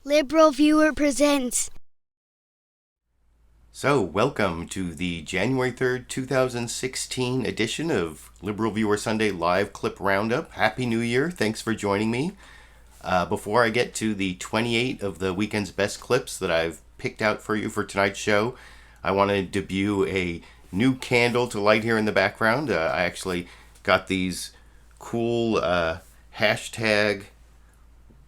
LiberalViewer presents. So, welcome to the January 3rd, 2016 edition of LiberalViewer Sunday Live Clip Roundup. Happy New Year. Thanks for joining me. Before I get to the 28 of the weekend's best clips that I've picked out for you for tonight's show, I want to debut a new candle to light here in the background. I actually got these cool hashtag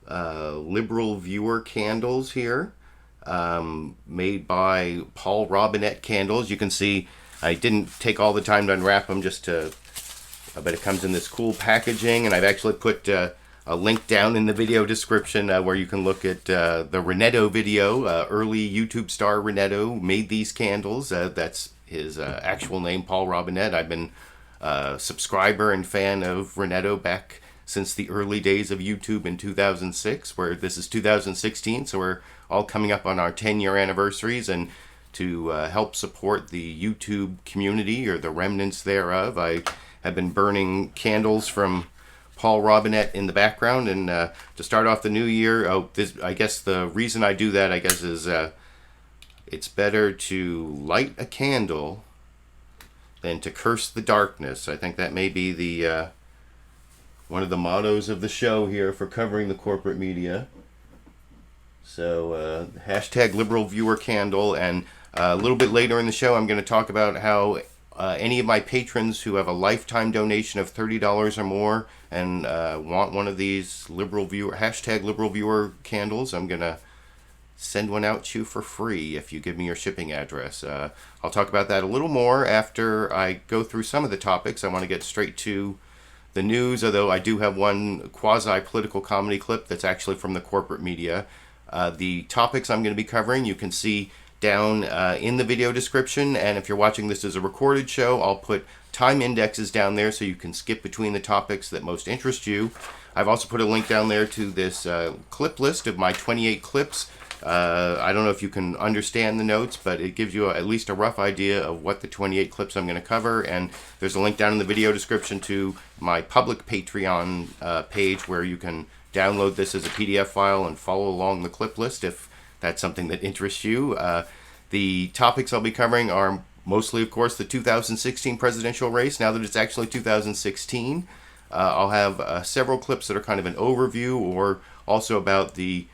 LiberalViewer candles here. Made by Paul Robinette Candles. You can see I didn't take all the time to unwrap them but it comes in this cool packaging, and I've actually put a link down in the video description where you can look at the Renetto video. Early YouTube star Renetto made these candles. That's his actual name, Paul Robinette. I've been a subscriber and fan of Renetto back since the early days of YouTube in 2006, where this is 2016, so we're all coming up on our 10-year anniversaries, and to help support the YouTube community, or the remnants thereof, I have been burning candles from Paul Robinette in the background. And to start off the new year, I guess the reason I do that, is it's better to light a candle than to curse the darkness. I think that may be the one of the mottos of the show here for covering the corporate media. So, hashtag LiberalViewer candle, and a little bit later in the show I'm going to talk about how any of my patrons who have a lifetime donation of $30 or more and want one of these hashtag LiberalViewer candles, I'm going to send one out to you for free if you give me your shipping address. I'll talk about that a little more after I go through some of the topics. I want to get straight to the news, although I do have one quasi-political comedy clip that's actually from the corporate media. The topics I'm going to be covering you can see down in the video description, and if you're watching this as a recorded show, I'll put time indexes down there so you can skip between the topics that most interest you. I've also put a link down there to this clip list of my 28 clips. I don't know if you can understand the notes, but it gives you at least a rough idea of what the 28 clips I'm going to cover. And there's a link down in the video description to my public Patreon page where you can download this as a PDF file and follow along the clip list if that's something that interests you. The topics I'll be covering are mostly, of course, the 2016 presidential race, now that it's actually 2016. I'll have several clips that are kind of an overview, or also about the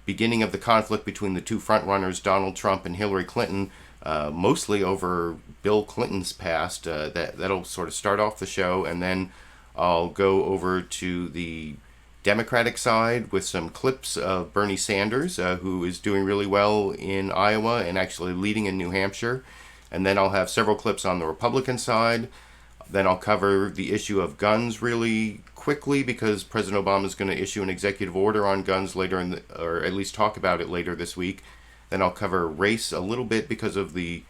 beginning of the conflict between the two frontrunners, Donald Trump and Hillary Clinton, mostly over Bill Clinton's past. That'll sort of start off the show, and then I'll go over to the Democratic side with some clips of Bernie Sanders, who is doing really well in Iowa and actually leading in New Hampshire. And then I'll have several clips on the Republican side. Then I'll cover the issue of guns really quickly, because President Obama is going to issue an executive order on guns later or at least talk about it later this week. Then I'll cover race a little bit because of the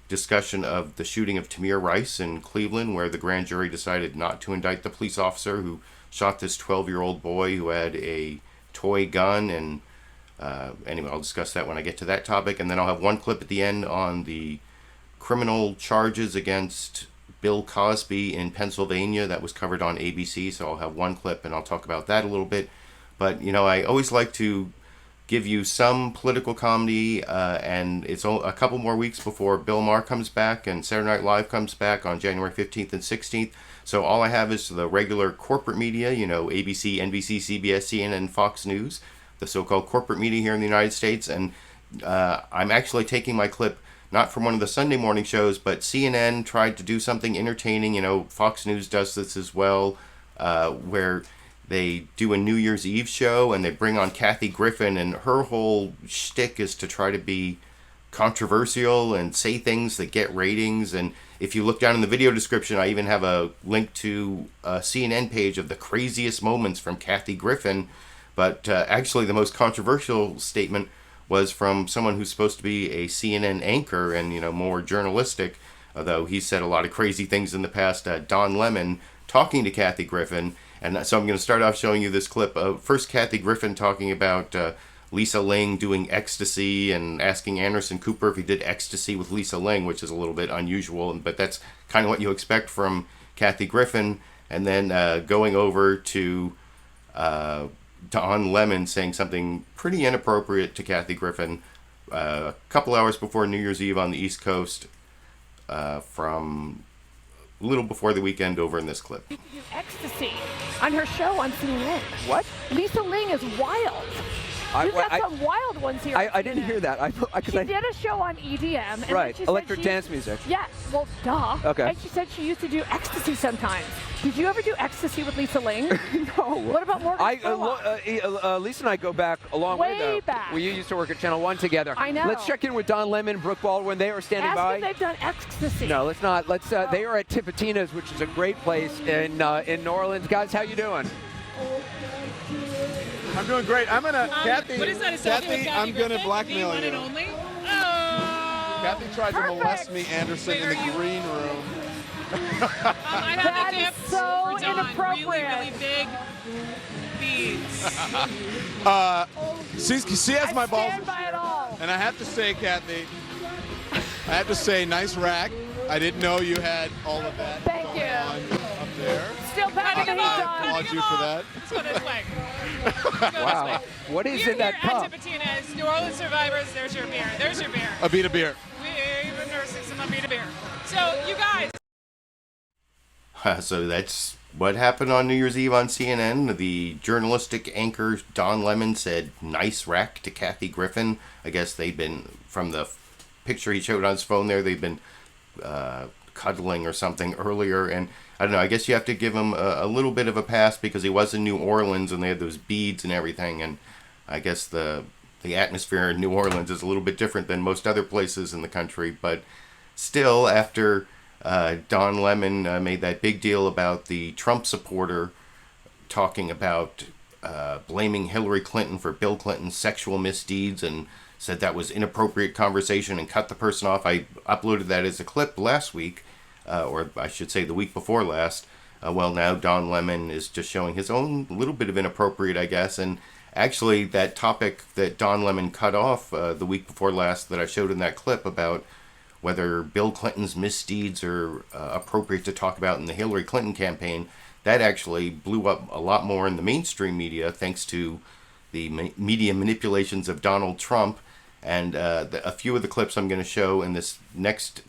discussion of the shooting of Tamir Rice in Cleveland, where the grand jury decided not to indict the police officer who shot this 12-year-old boy who had a toy gun. And anyway, I'll discuss that when I get to that topic. And then I'll have one clip at the end on the criminal charges against Bill Cosby in Pennsylvania that was covered on ABC, so I'll have one clip and I'll talk about that a little bit. But, I always like to give you some political comedy, and it's a couple more weeks before Bill Maher comes back and Saturday Night Live comes back on January 15th and 16th. So all I have is the regular corporate media, ABC, NBC, CBS, CNN, Fox News, the so-called corporate media here in the United States. And I'm actually taking my clip not from one of the Sunday morning shows, but CNN tried to do something entertaining. Fox News does this as well, where they do a New Year's Eve show and they bring on Kathy Griffin, and her whole shtick is to try to be controversial and say things that get ratings. And if you look down in the video description, I even have a link to a CNN page of the craziest moments from Kathy Griffin. But actually the most controversial statement was from someone who's supposed to be a CNN anchor and, more journalistic, although he said a lot of crazy things in the past. Don Lemon talking to Kathy Griffin. And so I'm going to start off showing you this clip of first Kathy Griffin talking about Lisa Ling doing ecstasy and asking Anderson Cooper if he did ecstasy with Lisa Ling, which is a little bit unusual, but that's kind of what you expect from Kathy Griffin. And then going over to Don Lemon saying something pretty inappropriate to Kathy Griffin a couple hours before New Year's Eve on the East Coast, from a little before the weekend over in this clip. Ecstasy on her show on CNN. What? Lisa Ling is wild. You've got some wild ones here. I didn't hear that. She did a show on EDM. And right, she electric dance music. Yeah, well, duh. Okay. And she said she used to do ecstasy sometimes. Did you ever do ecstasy with Lisa Ling? No. What about Morgan Lisa and I go back a long way, though. Way back. We used to work at Channel 1 together. I know. Let's check in with Don Lemon, Brooke Baldwin. They are standing by. Ask if they've done ecstasy. No, let's not. Let's. They are at Tipitina's, which is a great place in New Orleans. Guys, how you doing? I'm doing great. I'm gonna Kathy. What is that? Kathy, I'm gonna blackmail one you. And only? Oh. Kathy tried to molest me, Anderson, in the green room. I had That is so inappropriate. Really, really big beads. She has my balls. Stand by it all. And I have to say, Kathy, nice rack. I didn't know you had all of that. Thank going you. on up there. Still patting the heat I on. applaud you for that. Let's go this way. Wow. What is in that cup? We're here at Tipitina's. New Orleans survivors. There's your beer. There's your beer. Abita beer. We've been nursing some Abita beer. So, you guys. So that's what happened on New Year's Eve on CNN. The journalistic anchor Don Lemon said nice rack to Kathy Griffin. I guess they'd been, from the picture he showed on his phone there, they'd been cuddling or something earlier. And I don't know, I guess you have to give him a little bit of a pass because he was in New Orleans and they had those beads and everything. And I guess the atmosphere in New Orleans is a little bit different than most other places in the country. But still, after Don Lemon made that big deal about the Trump supporter talking about blaming Hillary Clinton for Bill Clinton's sexual misdeeds and said that was inappropriate conversation and cut the person off. I uploaded that as a clip last week, or I should say the week before last. Well, now Don Lemon is just showing his own little bit of inappropriate, I guess. And actually, that topic that Don Lemon cut off the week before last that I showed in that clip about whether Bill Clinton's misdeeds are appropriate to talk about in the Hillary Clinton campaign, that actually blew up a lot more in the mainstream media thanks to the media manipulations of Donald Trump. And a few of the clips I'm going to show in this next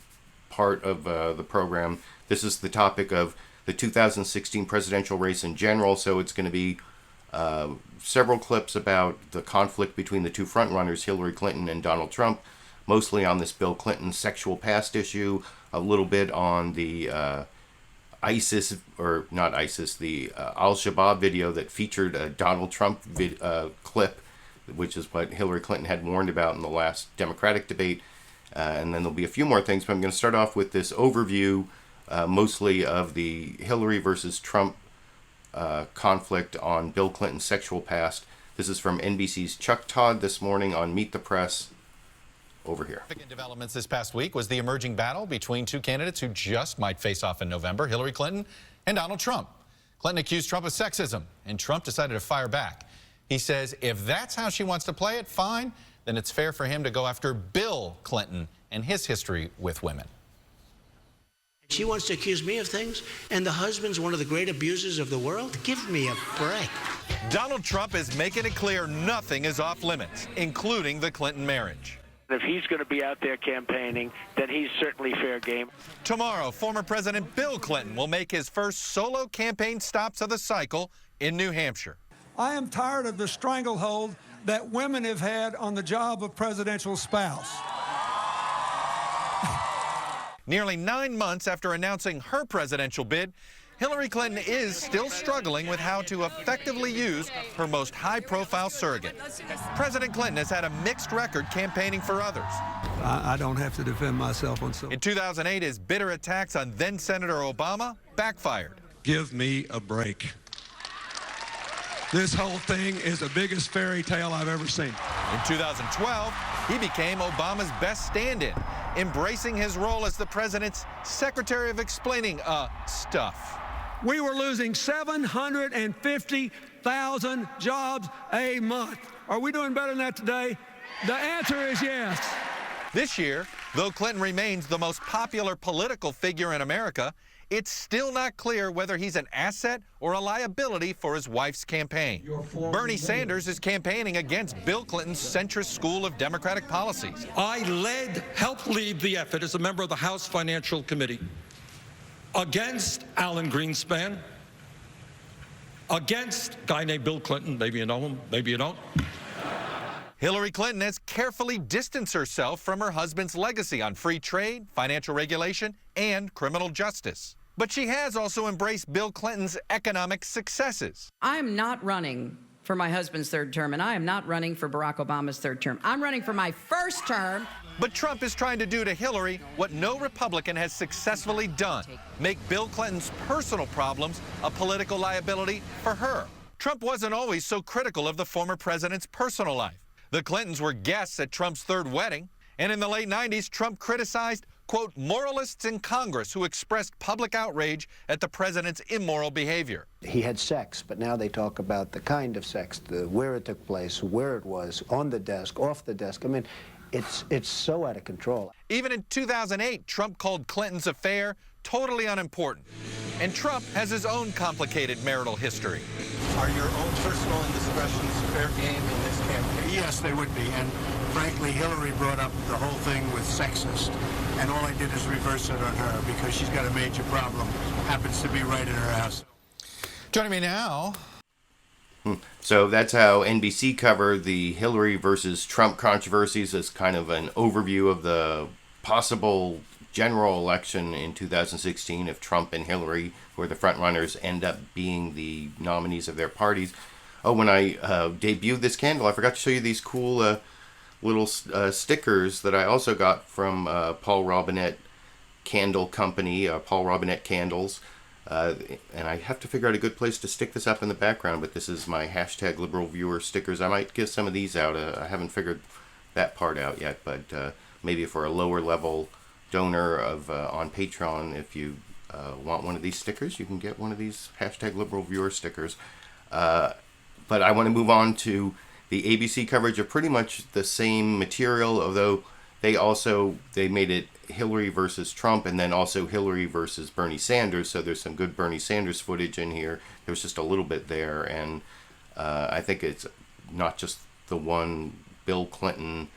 part of the program, this is the topic of the 2016 presidential race in general, so it's going to be several clips about the conflict between the two frontrunners, Hillary Clinton and Donald Trump, mostly on this Bill Clinton sexual past issue, a little bit on the ISIS, or not ISIS, the Al-Shabaab video that featured a Donald Trump clip, which is what Hillary Clinton had warned about in the last Democratic debate. And then there'll be a few more things, but I'm going to start off with this overview, mostly of the Hillary versus Trump conflict on Bill Clinton's sexual past. This is from NBC's Chuck Todd this morning on Meet the Press. Over here. Significant developments this past week was the emerging battle between two candidates who just might face off in November, Hillary Clinton and Donald Trump. Clinton accused Trump of sexism, and Trump decided to fire back. He says if that's how she wants to play it, fine, then it's fair for him to go after Bill Clinton and his history with women. She wants to accuse me of things, and the husband's one of the great abusers of the world? Give me a break. Donald Trump is making it clear nothing is off limits, including the Clinton marriage. If he's going to be out there campaigning, then he's certainly fair game. Tomorrow, former President Bill Clinton will make his first solo campaign stops of the cycle in New Hampshire. I am tired of the stranglehold that women have had on the job of presidential spouse. Nearly 9 months after announcing her presidential bid, Hillary Clinton is still struggling with how to effectively use her most high-profile surrogate. President Clinton has had a mixed record campaigning for others. I don't have to defend myself on so. In 2008, his bitter attacks on then-Senator Obama backfired. Give me a break. This whole thing is the biggest fairy tale I've ever seen. In 2012, he became Obama's best stand-in, embracing his role as the president's Secretary of Explaining stuff. We were losing 750,000 jobs a month. Are we doing better than that today? The answer is yes. This year, though Clinton remains the most popular political figure in America, it's still not clear whether he's an asset or a liability for his wife's campaign. Bernie Sanders is campaigning against Bill Clinton's centrist school of Democratic policies. I helped lead the effort as a member of the House Financial Committee against Alan Greenspan, against a guy named Bill Clinton. Maybe you know him, maybe you don't. Hillary Clinton has carefully distanced herself from her husband's legacy on free trade, financial regulation, and criminal justice. But she has also embraced Bill Clinton's economic successes. I am not running for my husband's third term, and I am not running for Barack Obama's third term. I'm running for my first term. But Trump is trying to do to Hillary what no Republican has successfully done, make Bill Clinton's personal problems a political liability for her. Trump wasn't always so critical of the former president's personal life. The Clintons were guests at Trump's third wedding, and in the late 90s, Trump criticized, quote, moralists in Congress who expressed public outrage at the president's immoral behavior. He had sex, but now they talk about the kind of sex, where it took place, where it was, on the desk, off the desk. I mean, it's so out of control. Even in 2008, Trump called Clinton's affair totally unimportant. And Trump has his own complicated marital history. Are your own personal indiscretions fair game in this campaign? Yes, they would be. And frankly, Hillary brought up the whole thing with sexist. And all I did is reverse it on her because she's got a major problem. Happens to be right in her house. Joining me now. So that's how NBC covered the Hillary versus Trump controversies as kind of an overview of the possible general election in 2016 if Trump and Hillary, who are the front runners, end up being the nominees of their parties. Oh, when I debuted this candle, I forgot to show you these cool little stickers that I also got from Paul Robinette Candle Company, Paul Robinette Candles. And I have to figure out a good place to stick this up in the background, but this is my hashtag LiberalViewer stickers. I might give some of these out. I haven't figured that part out yet, but maybe for a lower level donor of on Patreon, if you want one of these stickers, you can get one of these hashtag LiberalViewer stickers. But I want to move on to the ABC coverage of pretty much the same material, although they made it Hillary versus Trump and then also Hillary versus Bernie Sanders. So there's some good Bernie Sanders footage in here. There's just a little bit there. And I think it's not just the one Bill Clinton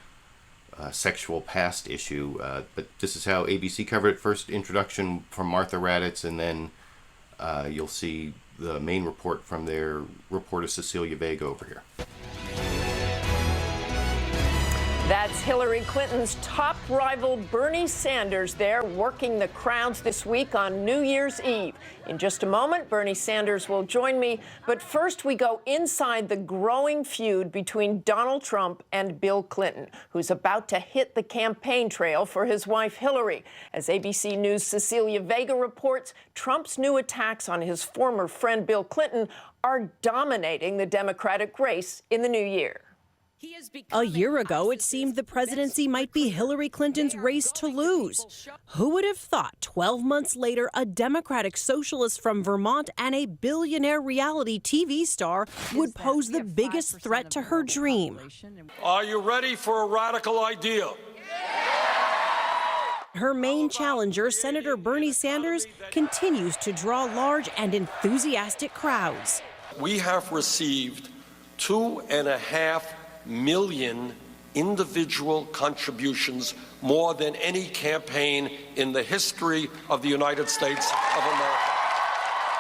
sexual past issue, but this is how ABC covered it. First introduction from Martha Raddatz, and then you'll see the main report from their reporter Cecilia Vega over here. That's Hillary Clinton's top rival Bernie Sanders there working the crowds this week on New Year's Eve. In just a moment, Bernie Sanders will join me. But first, we go inside the growing feud between Donald Trump and Bill Clinton, who's about to hit the campaign trail for his wife Hillary. As ABC News' Cecilia Vega reports, Trump's new attacks on his former friend Bill Clinton are dominating the Democratic race in the new year. A year ago, it seemed the presidency might be Hillary Clinton's race to lose. Who would have thought 12 months later, a Democratic socialist from Vermont and a billionaire reality TV star would pose the biggest threat to her dream? Are you ready for a radical idea? Her main challenger, Senator Bernie Sanders, continues to draw large and enthusiastic crowds. We have received 2.5 million individual contributions, more than any campaign in the history of the United States of America.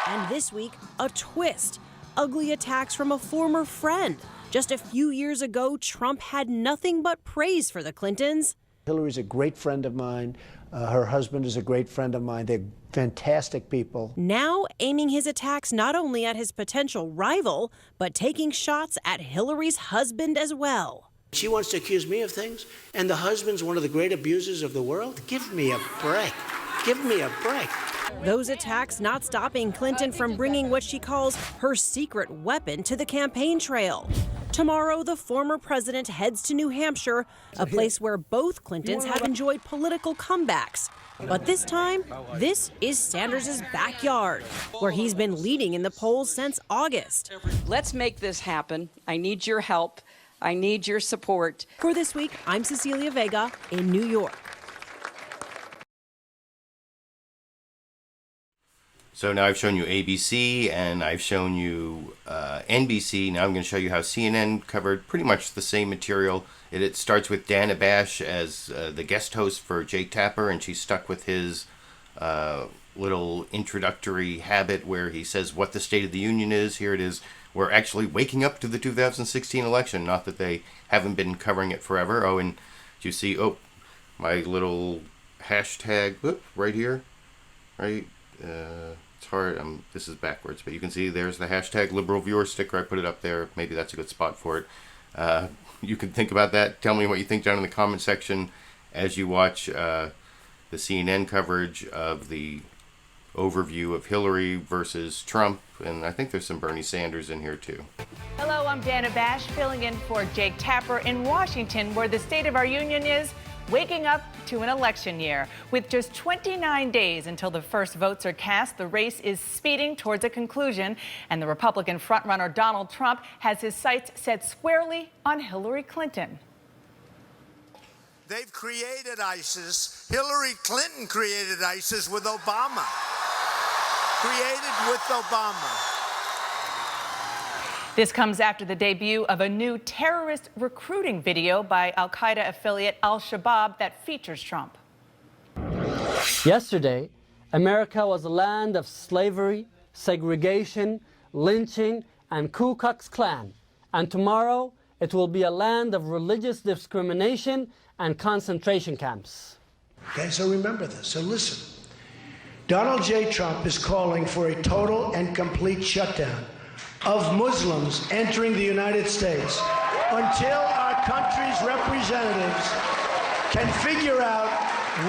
And this week, a twist. Ugly attacks from a former friend. Just a few years ago, Trump had nothing but praise for the Clintons. Hillary's a great friend of mine. Her husband is a great friend of mine. They're fantastic people. Now aiming his attacks not only at his potential rival, but taking shots at Hillary's husband as well. She wants to accuse me of things, and the husband's one of the great abusers of the world? Give me a break. Give me a break. Those attacks not stopping Clinton from bringing what she calls her secret weapon to the campaign trail. Tomorrow, the former president heads to New Hampshire, a place where both Clintons have enjoyed political comebacks. But this time, this is Sanders' backyard, where he's been leading in the polls since August. Let's make this happen. I need your help. I need your support. For This Week, I'm Cecilia Vega in New York. So now I've shown you ABC and I've shown you NBC. Now I'm going to show you how CNN covered pretty much the same material. It starts with Dana Bash as the guest host for Jake Tapper, and she's stuck with his little introductory habit where he says what the State of the Union is. Here it is. We're actually waking up to the 2016 election. Not that they haven't been covering it forever. Oh, and do you see, my little hashtag right here, right? It's hard. This is backwards, but you can see there's the hashtag LiberalViewer sticker. I put it up there. Maybe that's a good spot for it. You can think about that. Tell me what you think down in the comment section as you watch the CNN coverage of the overview of Hillary versus Trump. And I think there's some Bernie Sanders in here too. Hello, I'm Dana Bash, filling in for Jake Tapper in Washington, where the state of our union is waking up to an election year. With just 29 days until the first votes are cast, the race is speeding towards a conclusion, and the Republican frontrunner Donald Trump has his sights set squarely on Hillary Clinton. They've created ISIS. Hillary Clinton created ISIS with Obama. Created with Obama. This comes after the debut of a new terrorist recruiting video by al-Qaeda affiliate al-Shabaab that features Trump. Yesterday, America was a land of slavery, segregation, lynching, and Ku Klux Klan. And tomorrow, it will be a land of religious discrimination and concentration camps. Okay, so remember this. So listen. Donald J. Trump is calling for a total and complete shutdown of Muslims entering the United States until our country's representatives can figure out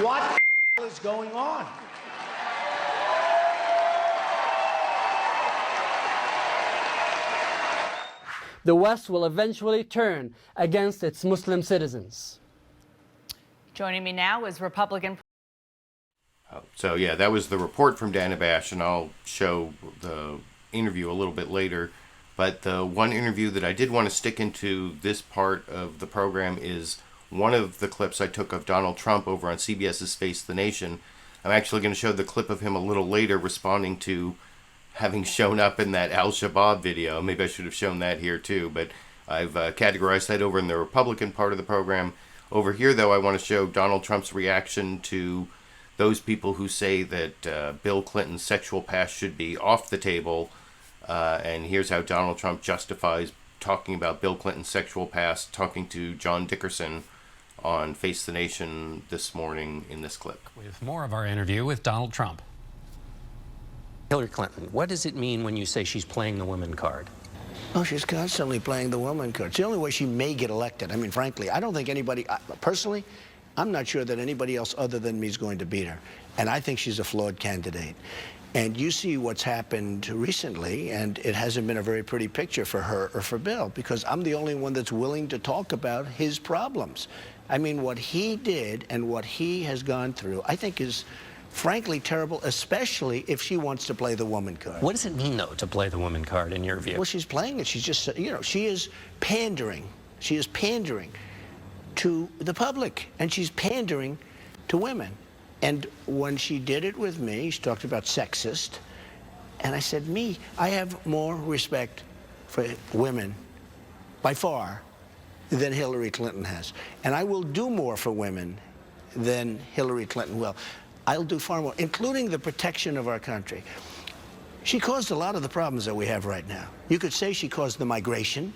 what is going on. The West will eventually turn against its Muslim citizens. Joining me now is Republican. So yeah, that was the report from Dana Bash, and I'll show the interview a little bit later. But the one interview that I did want to stick into this part of the program is one of the clips I took of Donald Trump over on CBS's Face the Nation. I'm actually going to show the clip of him a little later responding to having shown up in that al-Shabaab video. Maybe I should have shown that here too, but I've categorized that over in the Republican part of the program. Over here, though, I want to show Donald Trump's reaction to those people who say that Bill Clinton's sexual past should be off the table. And here's how Donald Trump justifies talking about Bill Clinton's sexual past, talking to John Dickerson on Face the Nation this morning in this clip. With more of our interview with Donald Trump. Hillary Clinton, what does it mean when you say she's playing the woman card? Oh, she's constantly playing the woman card. It's the only way she may get elected. I mean, frankly, I don't think anybody, personally, I'm not sure that anybody else other than me is going to beat her. And I think she's a flawed candidate. And you see what's happened recently, and it hasn't been a very pretty picture for her or for Bill, because I'm the only one that's willing to talk about his problems. I mean, what he did and what he has gone through, I think is frankly terrible, especially if she wants to play the woman card. What does it mean, though, to play the woman card, in your view? Well, she's playing it. She's just, you know, she is pandering. She is pandering to the public, and she's pandering to women. And when she did it with me, she talked about sexist, and I said, I have more respect for women, by far, than Hillary Clinton has. And I will do more for women than Hillary Clinton will. I'll do far more, including the protection of our country. She caused a lot of the problems that we have right now. You could say she caused the migration.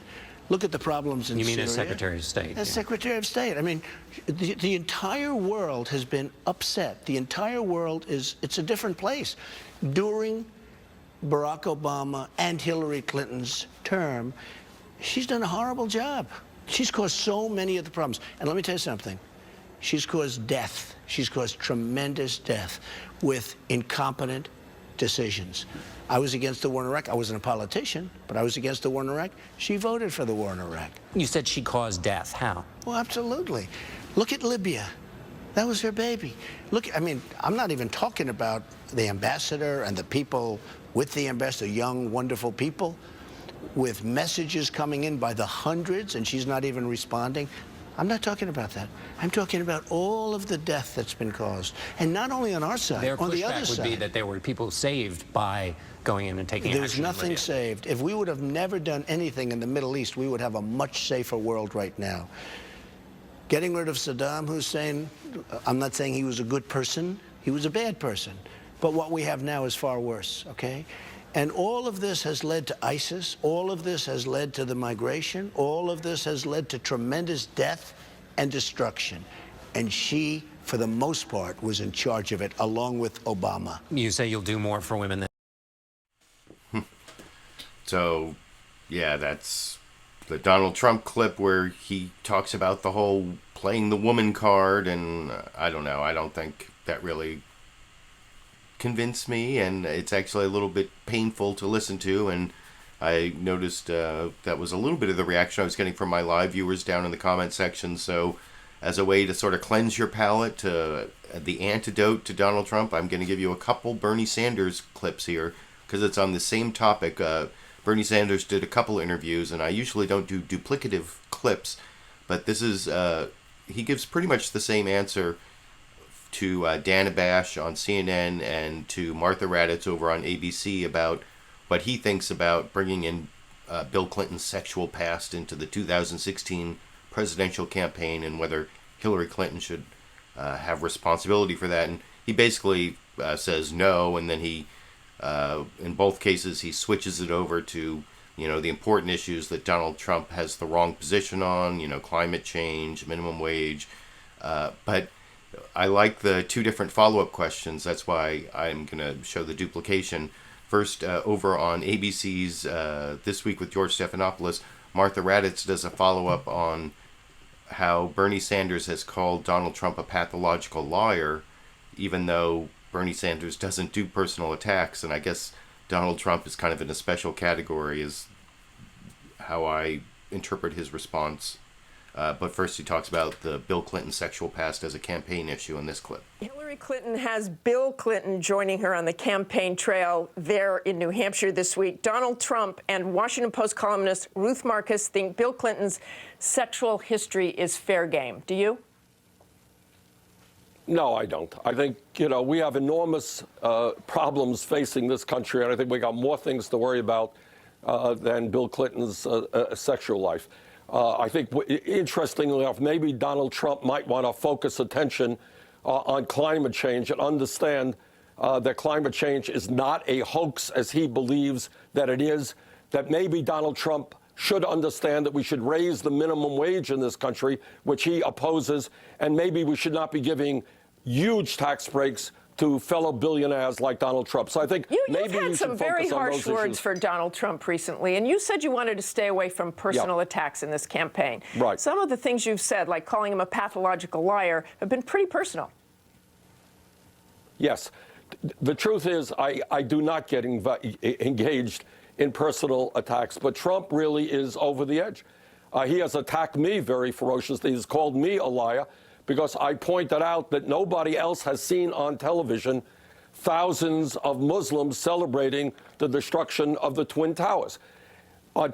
Look at the problems in Syria. You mean as Secretary of State? As Secretary of State. I mean, the entire world has been upset. The entire world it's a different place. During Barack Obama and Hillary Clinton's term, she's done a horrible job. She's caused so many of the problems. And let me tell you something. She's caused death. She's caused tremendous death with incompetent decisions. I was against the war in Iraq. I wasn't a politician, but I was against the war in Iraq. She voted for the war in Iraq. You said she caused death. How? Well, absolutely. Look at Libya. That was her baby. Look, I mean, I'm not even talking about the ambassador and the people with the ambassador, young, wonderful people, with messages coming in by the hundreds, and she's not even responding. I'm not talking about that. I'm talking about all of the death that's been caused. And not only on our side, Their on the other pushback would side. be that there were people saved by going in and taking action. There's nothing saved. If we would have never done anything in the Middle East, we would have a much safer world right now. Getting rid of Saddam Hussein, I'm not saying he was a good person. He was a bad person. But what we have now is far worse, okay? And all of this has led to ISIS. All of this has led to the migration. All of this has led to tremendous death and destruction. And she, for the most part, was in charge of it, along with Obama. You say you'll do more for women than... So, yeah, that's the Donald Trump clip where he talks about the whole playing the woman card, and I don't know. I don't think that really convinced me, and it's actually a little bit painful to listen to, and I noticed that was a little bit of the reaction I was getting from my live viewers down in the comment section. So as a way to sort of cleanse your palate, to the antidote to Donald Trump, I'm going to give you a couple Bernie Sanders clips here, because it's on the same topic. Bernie Sanders did a couple interviews, and I usually don't do duplicative clips, but this is, he gives pretty much the same answer to Dana Bash on CNN and to Martha Raddatz over on ABC about what he thinks about bringing in Bill Clinton's sexual past into the 2016 presidential campaign, and whether Hillary Clinton should have responsibility for that. And he basically says no, and then he, in both cases, he switches it over to, you know, the important issues that Donald Trump has the wrong position on, you know, climate change, minimum wage. But I like the two different follow-up questions. That's why I'm going to show the duplication. First, over on ABC's This Week with George Stephanopoulos, Martha Raddatz does a follow-up on how Bernie Sanders has called Donald Trump a pathological liar, even though Bernie Sanders doesn't do personal attacks. And I guess Donald Trump is kind of in a special category, is how I interpret his response. But first he talks about the Bill Clinton sexual past as a campaign issue in this clip. Hillary Clinton has Bill Clinton joining her on the campaign trail there in New Hampshire this week. Donald Trump and Washington Post columnist Ruth Marcus think Bill Clinton's sexual history is fair game. Do you? No, I don't. I think, you know, we have enormous problems facing this country, and I think we got more things to worry about than Bill Clinton's sexual life. I think, interestingly enough, maybe Donald Trump might want to focus attention on climate change and understand that climate change is not a hoax as he believes that it is, that maybe Donald Trump should understand that we should raise the minimum wage in this country, which he opposes, and maybe we should not be giving huge tax breaks to fellow billionaires like Donald Trump. So I think maybe you've had some very harsh words for Donald Trump recently, and you said you wanted to stay away from personal attacks in this campaign. Right. Some of the things you've said, like calling him a pathological liar, have been pretty personal. Yes. The truth is, I do not get engaged in personal attacks, but Trump really is over the edge. He has attacked me very ferociously. He's called me a liar because I pointed out that nobody else has seen on television thousands of Muslims celebrating the destruction of the Twin Towers.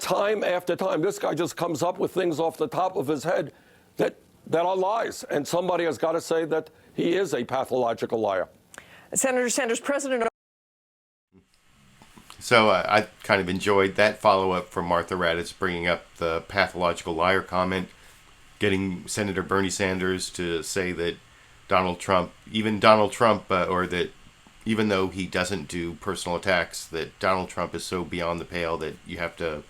Time after time, this guy just comes up with things off the top of his head that are lies, and somebody has got to say that he is a pathological liar. Senator Sanders, President. So I kind of enjoyed that follow-up from Martha Raddatz, bringing up the pathological liar comment, getting Senator Bernie Sanders to say that Donald Trump, or that even though he doesn't do personal attacks, that Donald Trump is so beyond the pale that you have to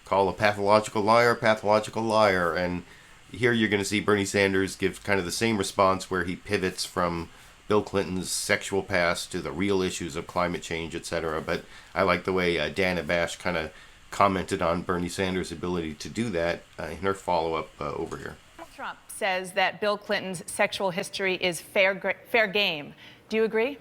call a pathological liar. And here you're going to see Bernie Sanders give kind of the same response, where he pivots from Bill Clinton's sexual past to the real issues of climate change, etc. But I like the way Dana Bash kind of commented on Bernie Sanders' ability to do that in her follow-up over here. Trump says that Bill Clinton's sexual history is fair game. Do you agree?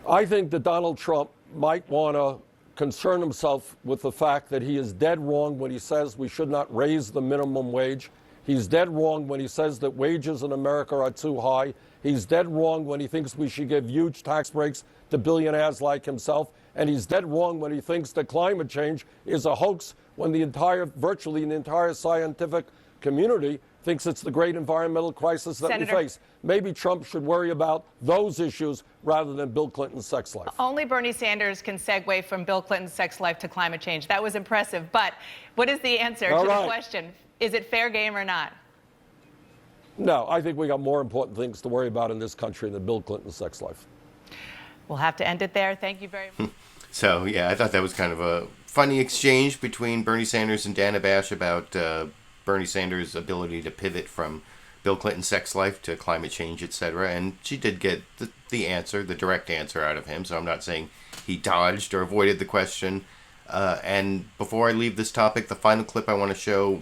I think that Donald Trump might want to concern himself with the fact that he is dead wrong when he says we should not raise the minimum wage. He's dead wrong when he says that wages in America are too high. He's dead wrong when he thinks we should give huge tax breaks to billionaires like himself. And he's dead wrong when he thinks that climate change is a hoax, when virtually the entire scientific community thinks it's the great environmental crisis that Senator, we face. Maybe Trump should worry about those issues rather than Bill Clinton's sex life. Only Bernie Sanders can segue from Bill Clinton's sex life to climate change. That was impressive. But what is the answer to the question? Is it fair game or not? No, I think we got more important things to worry about in this country than Bill Clinton's sex life. We'll have to end it there. Thank you very much. So, yeah, I thought that was kind of a funny exchange between Bernie Sanders and Dana Bash about Bernie Sanders' ability to pivot from Bill Clinton's sex life to climate change, etc. And she did get the answer, the direct answer out of him. So I'm not saying he dodged or avoided the question. And before I leave this topic, the final clip I want to show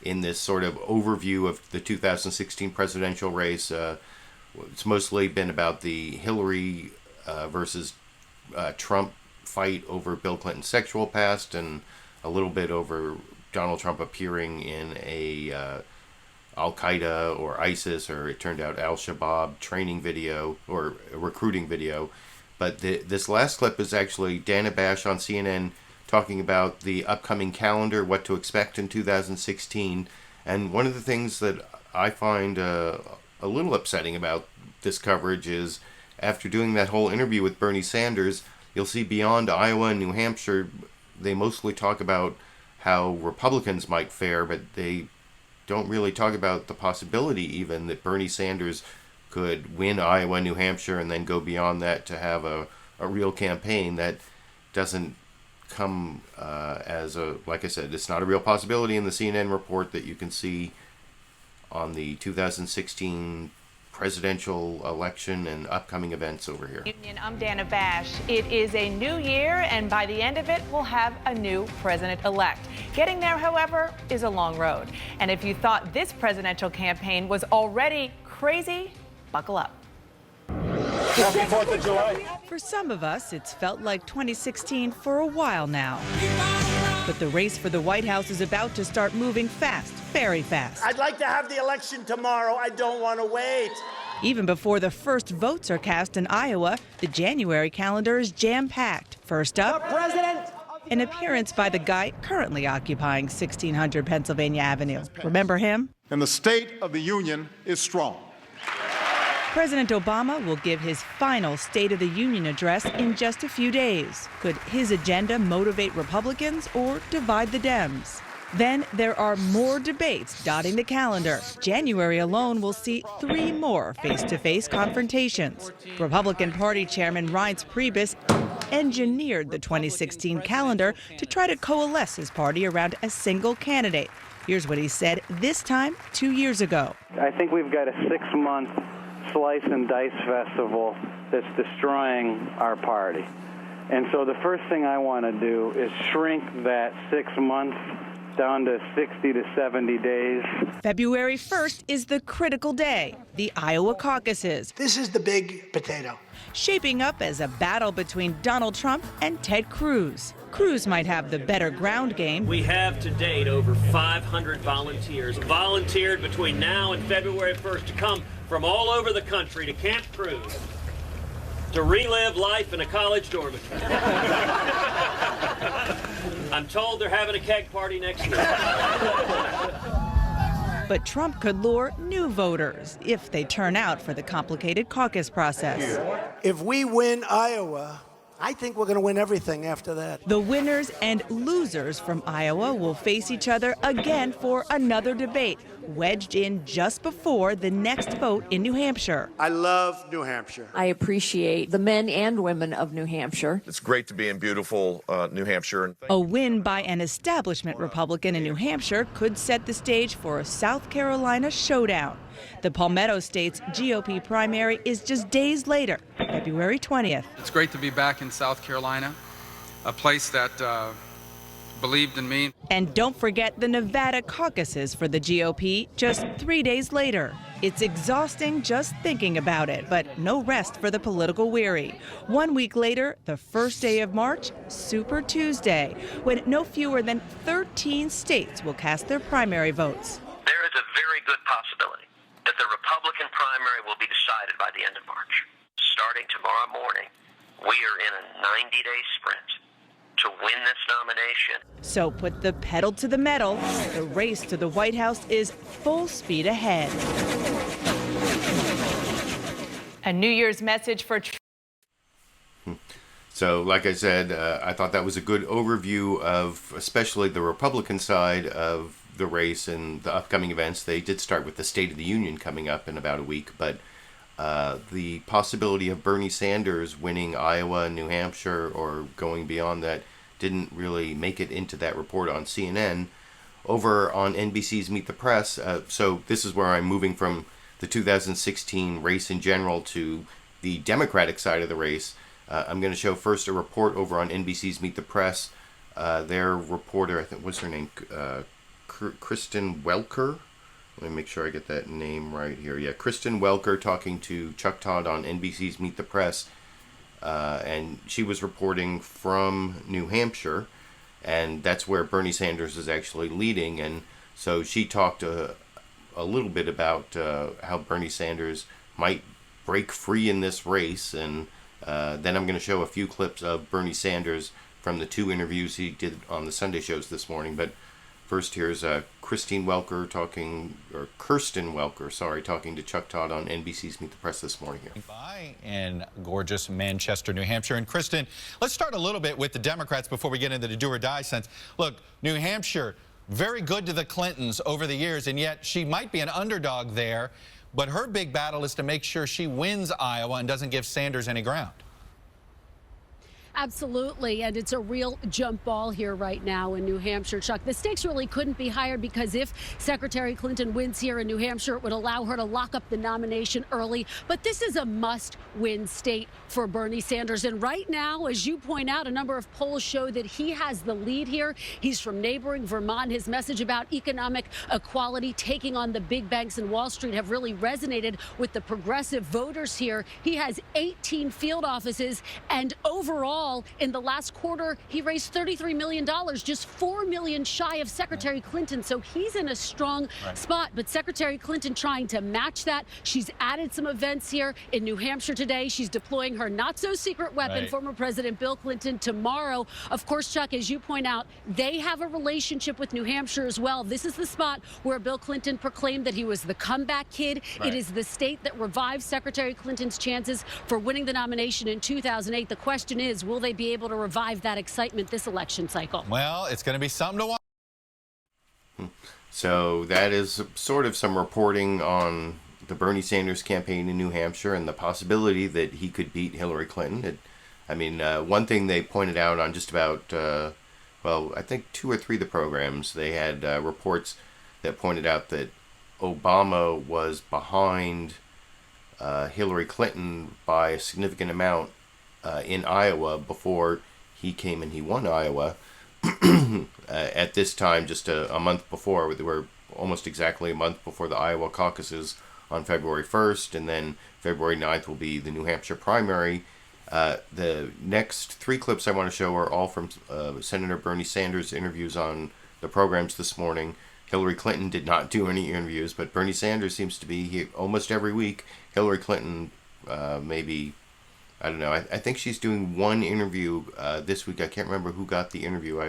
in this sort of overview of the 2016 presidential race, it's mostly been about the Hillary versus Trump fight over Bill Clinton's sexual past, and a little bit over Donald Trump appearing in a Al-Qaeda or ISIS, or it turned out Al-Shabaab training video or a recruiting video. But this last clip is actually Dana Bash on CNN talking about the upcoming calendar, what to expect in 2016. And one of the things that I find a little upsetting about this coverage is, after doing that whole interview with Bernie Sanders, you'll see beyond Iowa and New Hampshire, they mostly talk about how Republicans might fare, but they don't really talk about the possibility even that Bernie Sanders could win Iowa and New Hampshire and then go beyond that to have a real campaign. That doesn't come as a, like I said, it's not a real possibility in the CNN report that you can see on the 2016 presidential election and upcoming events over here. I'm Dana Bash. It is a new year, and by the end of it, we'll have a new president-elect. Getting there, however, is a long road. And if you thought this presidential campaign was already crazy, buckle up. Happy 4th of July. For some of us, it's felt like 2016 for a while now. But the race for the White House is about to start moving fast, very fast. I'd like to have the election tomorrow. I don't want to wait. Even before the first votes are cast in Iowa, the January calendar is jam-packed. First up, an appearance by the guy currently occupying 1600 Pennsylvania Avenue. Remember him? And the State of the Union is strong. President Obama will give his final State of the Union address in just a few days. Could his agenda motivate Republicans or divide the Dems? Then there are more debates dotting the calendar. January alone will see 3 more face-to-face confrontations. Republican Party Chairman Reince Priebus engineered the 2016 calendar to try to coalesce his party around a single candidate. Here's what he said this time 2 years ago. I think we've got a 6-month slice and dice festival that's destroying our party. And so the first thing I want to do is shrink that 6 months down to 60 to 70 days. February 1st is the critical day, the Iowa caucuses. This is the big potato. Shaping up as a battle between Donald Trump and Ted Cruz. Cruz might have the better ground game. We have to date over 500 volunteers volunteered between now and February 1st to come from all over the country to Camp Cruz to relive life in a college dormitory. I'm told they're having a keg party next year. But Trump could lure new voters if they turn out for the complicated caucus process. If we win Iowa, I think we're going to win everything after that. The winners and losers from Iowa will face each other again for another debate, wedged in just before the next vote in New Hampshire. I love New Hampshire. I appreciate the men and women of New Hampshire. It's great to be in beautiful New Hampshire. A win by an establishment Republican in New Hampshire could set the stage for a South Carolina showdown. The Palmetto State's GOP primary is just days later, February 20th. It's great to be back in South Carolina, a place that believed in me. And don't forget the Nevada caucuses for the GOP just 3 days later. It's exhausting just thinking about it, but no rest for the political weary. 1 week later, the first day of March, Super Tuesday, when no fewer than 13 states will cast their primary votes. There is a very good possibility that the Republican primary will be decided by the end of March. Starting tomorrow morning, we are in a 90-day sprint to to win this nomination. So put the pedal to the metal. The race to the White House is full speed ahead. A New Year's message for So, like I said, I thought that was a good overview of especially the Republican side of the race and the upcoming events. They did start with the State of the Union coming up in about a week, but the possibility of Bernie Sanders winning Iowa and New Hampshire or going beyond that didn't really make it into that report on CNN. Over on NBC's Meet the Press, so this is where I'm moving from the 2016 race in general to the Democratic side of the race. I'm going to show first a report over on NBC's Meet the Press. Their reporter, I think, what's her name? Kristen Welker. Let me make sure I get that name right here. Yeah, Kristen Welker talking to Chuck Todd on NBC's Meet the Press. And she was reporting from New Hampshire. And that's where Bernie Sanders is actually leading. And so she talked a little bit about how Bernie Sanders might break free in this race. And then I'm going to show a few clips of Bernie Sanders from the 2 interviews he did on the Sunday shows this morning. But first, here's Kirsten Welker, talking to Chuck Todd on NBC's Meet the Press this morning here. In gorgeous Manchester, New Hampshire. And Kristen, let's start a little bit with the Democrats before we get into the do or die sense. Look, New Hampshire, very good to the Clintons over the years, and yet she might be an underdog there. But her big battle is to make sure she wins Iowa and doesn't give Sanders any ground. Absolutely, and it's a real jump ball here right now in New Hampshire, Chuck. The stakes really couldn't be higher because if Secretary Clinton wins here in New Hampshire, it would allow her to lock up the nomination early. But this is a must-win state for Bernie Sanders. And right now, as you point out, a number of polls show that he has the lead here. He's from neighboring Vermont. His message about economic equality, taking on the big banks and Wall Street have really resonated with the progressive voters here. He has 18 field offices, and overall, in the last quarter, he raised $33 million, just $4 million shy of Secretary Clinton. So he's in a strong spot. But Secretary Clinton trying to match that. She's added some events here in New Hampshire today. She's deploying her not-so-secret weapon, former President Bill Clinton, tomorrow. Of course, Chuck, as you point out, they have a relationship with New Hampshire as well. This is the spot where Bill Clinton proclaimed that he was the comeback kid. It is the state that revived Secretary Clinton's chances for winning the nomination in 2008. The question is, will they be able to revive that excitement this election cycle? Well, it's going to be something to watch. So that is sort of some reporting on the Bernie Sanders campaign in New Hampshire and the possibility that he could beat Hillary Clinton. One thing they pointed out on just about, I think 2 or 3 of the programs, they had reports that pointed out that Obama was behind Hillary Clinton by a significant amount in Iowa before he came and he won Iowa. At this time, just a month before, they were almost exactly a month before the Iowa caucuses on February 1st, and then February 9th will be the New Hampshire primary. The next 3 clips I want to show are all from Senator Bernie Sanders' interviews on the programs this morning. Hillary Clinton did not do any interviews, but Bernie Sanders seems to be here almost every week. Hillary Clinton, maybe, I don't know. I think she's doing 1 interview this week. I can't remember who got the interview.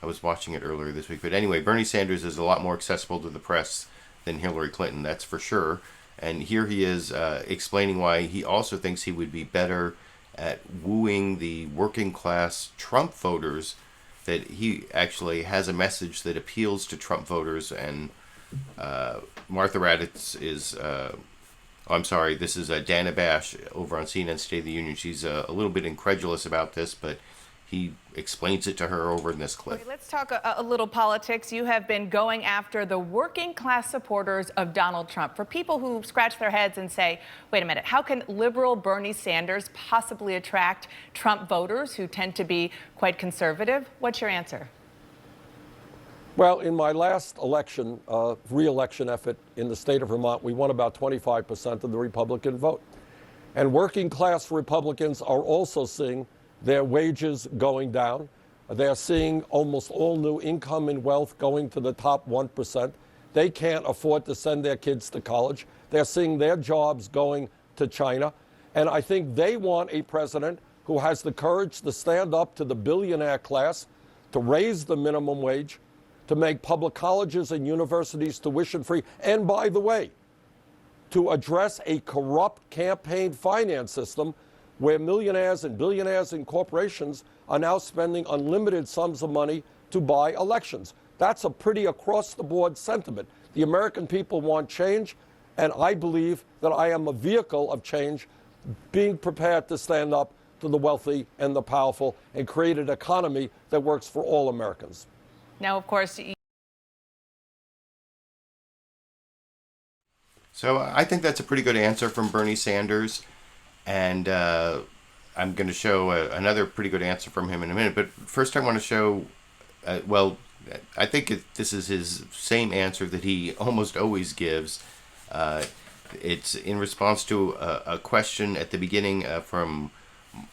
I was watching it earlier this week. But anyway, Bernie Sanders is a lot more accessible to the press than Hillary Clinton, that's for sure. And here he is explaining why he also thinks he would be better at wooing the working class Trump voters, that he actually has a message that appeals to Trump voters. And Martha Raddatz is... this is Dana Bash over on CNN State of the Union. She's a little bit incredulous about this, but he explains it to her over in this clip. Okay, let's talk a little politics. You have been going after the working class supporters of Donald Trump. For people who scratch their heads and say, wait a minute, how can liberal Bernie Sanders possibly attract Trump voters who tend to be quite conservative? What's your answer? Well, in my last election, re-election effort in the state of Vermont, we won about 25% of the Republican vote. And working class Republicans are also seeing their wages going down. They're seeing almost all new income and wealth going to the top 1%. They can't afford to send their kids to college. They're seeing their jobs going to China. And I think they want a president who who has the courage to stand up to the billionaire class, to raise the minimum wage, to make public colleges and universities tuition-free, and by the way, to address a corrupt campaign finance system where millionaires and billionaires and corporations are now spending unlimited sums of money to buy elections. That's a pretty across-the-board sentiment. The American people want change, and I believe that I am a vehicle of change, being prepared to stand up to the wealthy and the powerful and create an economy that works for all Americans. Now, of course, So I think that's a pretty good answer from Bernie Sanders, and I'm going to show another pretty good answer from him in a minute. But first I want to show, well, I think this is his same answer that he almost always gives. It's in response to a question at the beginning from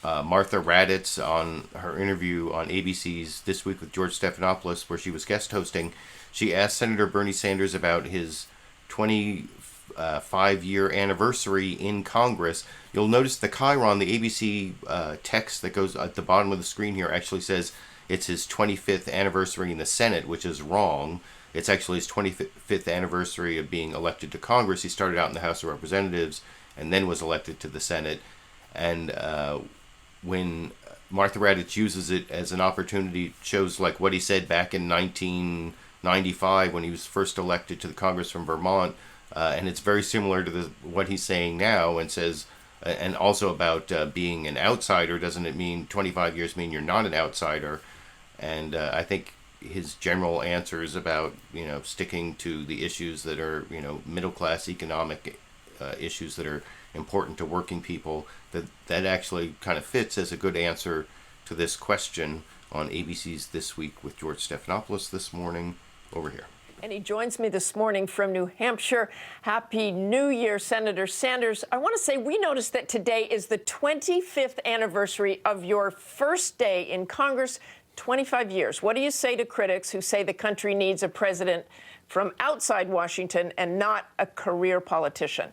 Martha Raddatz on her interview on ABC's This Week with George Stephanopoulos, where she was guest hosting. She asked Senator Bernie Sanders about his 25-year anniversary in Congress. You'll notice the chyron, the ABC text that goes at the bottom of the screen here, actually says it's his 25th anniversary in the Senate, which is wrong. It's actually his 25th anniversary of being elected to Congress. He started out in the House of Representatives and then was elected to the Senate. And when Martha Raddatz uses it as an opportunity, shows like what he said back in 1995 when he was first elected to the Congress from Vermont. And it's very similar to what he's saying now, and says, and also about being an outsider. Doesn't it mean 25 years mean you're not an outsider? And I think his general answers about, sticking to the issues that are, middle class economic issues that are important to working people, that actually kind of fits as a good answer to this question on ABC's This Week with George Stephanopoulos this morning. Over here. And he joins me this morning from New Hampshire. Happy New Year, Senator Sanders. I want to say we noticed that today is the 25th anniversary of your first day in Congress, 25 years. What do you say to critics who say the country needs a president from outside Washington and not a career politician?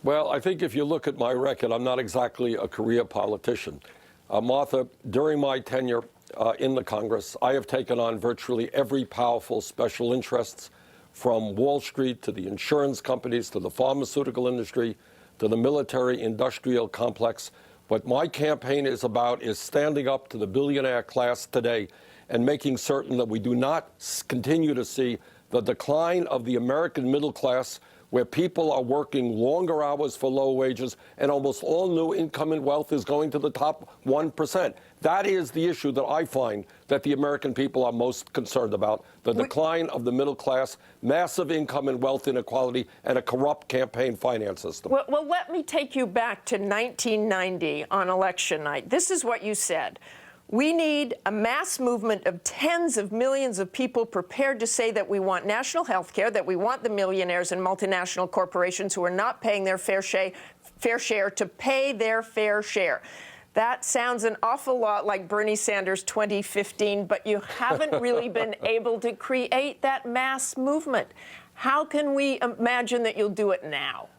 Well, I think if you look at my record, I'm not exactly a career politician. Martha, during my tenure in the Congress, I have taken on virtually every powerful special interests, from Wall Street to the insurance companies to the pharmaceutical industry to the military industrial complex. What my campaign is about is standing up to the billionaire class today and making certain that we do not continue to see the decline of the American middle class, where people are working longer hours for low wages, and almost all new income and wealth is going to the top 1%. That is the issue that I find that the American people are most concerned about, the decline of the middle class, massive income and wealth inequality, and a corrupt campaign finance system. Well, let me take you back to 1990 on election night. This is what you said. We need a mass movement of tens of millions of people prepared to say that we want national health care, that we want the millionaires and multinational corporations who are not paying their fair share to pay their fair share. That sounds an awful lot like Bernie Sanders 2015, but you haven't really been able to create that mass movement. How can we imagine that you'll do it now?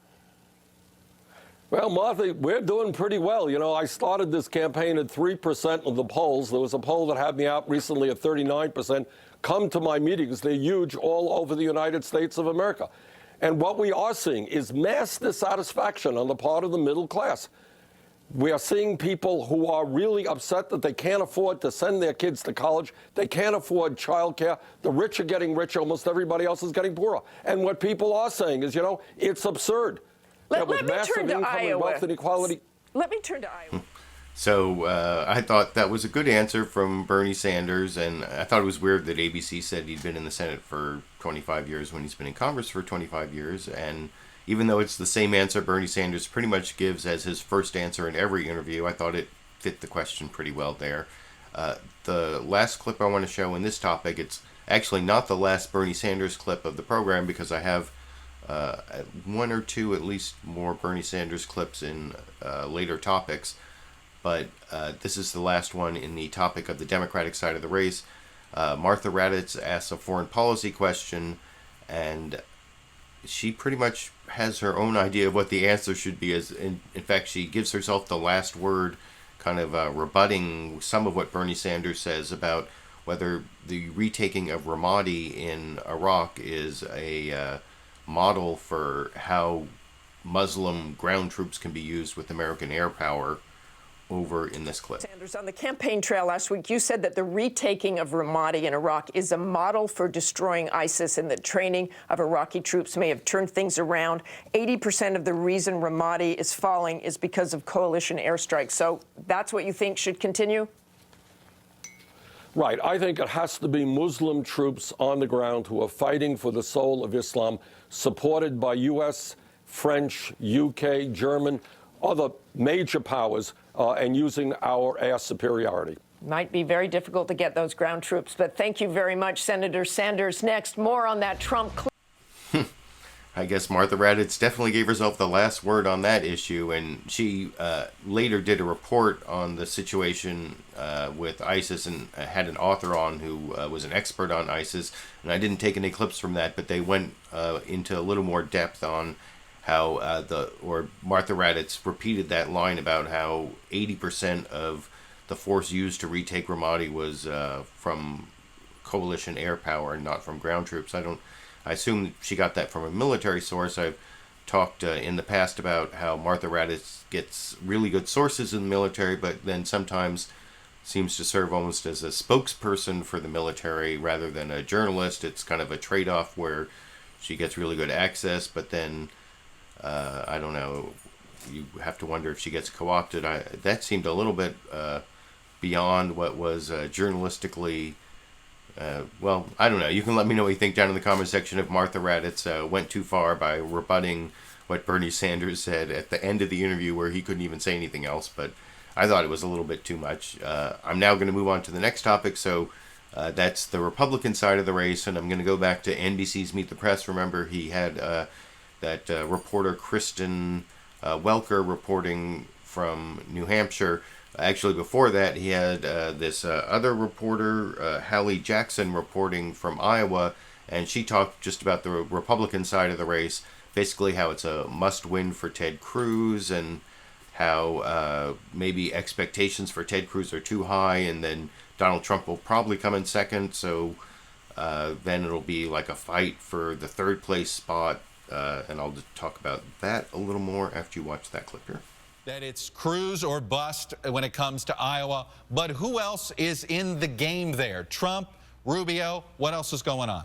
Well, Martha, we're doing pretty well. I started this campaign at 3% of the polls. There was a poll that had me out recently at 39%. Come to my meetings. They're huge all over the United States of America. And what we are seeing is mass dissatisfaction on the part of the middle class. We are seeing people who are really upset that they can't afford to send their kids to college. They can't afford childcare. The rich are getting richer. Almost everybody else is getting poorer. And what people are saying is, it's absurd. Let me turn to Iowa. Let me turn to Iowa. So I thought that was a good answer from Bernie Sanders, and I thought it was weird that ABC said he'd been in the Senate for 25 years when he's been in Congress for 25 years. And even though it's the same answer Bernie Sanders pretty much gives as his first answer in every interview, I thought it fit the question pretty well there. The last clip I want to show in this topic, it's actually not the last Bernie Sanders clip of the program, because I have one or two at least more Bernie Sanders clips in later topics, but this is the last one in the topic of the Democratic side of the race. Martha Raddatz asks a foreign policy question, and she pretty much has her own idea of what the answer should be. In fact, she gives herself the last word, kind of rebutting some of what Bernie Sanders says about whether the retaking of Ramadi in Iraq is a model for how Muslim ground troops can be used with American air power over in this clip. Sanders, on the campaign trail last week, you said that the retaking of Ramadi in Iraq is a model for destroying ISIS, and the training of Iraqi troops may have turned things around. 80% of the reason Ramadi is falling is because of coalition airstrikes. So that's what you think should continue? Right. I think it has to be Muslim troops on the ground who are fighting for the soul of Islam, supported by U.S., French, UK, German, other major powers, and using our air superiority. Might be very difficult to get those ground troops, but thank you very much, Senator Sanders. Next, more on that Trump. I guess Martha Raddatz definitely gave herself the last word on that issue, and she later did a report on the situation with ISIS and had an author on who was an expert on ISIS, and I didn't take any clips from that, but they went into a little more depth on how Martha Raddatz repeated that line about how 80% of the force used to retake Ramadi was from coalition air power and not from ground troops. I assume she got that from a military source. I've talked in the past about how Martha Raddatz gets really good sources in the military, but then sometimes seems to serve almost as a spokesperson for the military rather than a journalist. It's kind of a trade-off where she gets really good access, but then I don't know, you have to wonder if she gets co-opted. That seemed a little bit beyond what was journalistically, well, I don't know. You can let me know what you think down in the comment section if Martha Raddatz went too far by rebutting what Bernie Sanders said at the end of the interview where he couldn't even say anything else, but I thought it was a little bit too much. I'm now going to move on to the next topic, so that's the Republican side of the race, and I'm going to go back to NBC's Meet the Press. Remember, he had that reporter Kristen Welker reporting from New Hampshire. Actually, before that, he had this other reporter, Hallie Jackson, reporting from Iowa, and she talked just about the Republican side of the race, basically how it's a must-win for Ted Cruz, and how maybe expectations for Ted Cruz are too high, and then Donald Trump will probably come in second, so then it'll be like a fight for the third place spot. And I'll just talk about that a little more after you watch that clip here. That it's Cruz or bust when it comes to Iowa. But who else is in the game there? Trump, Rubio, what else is going on?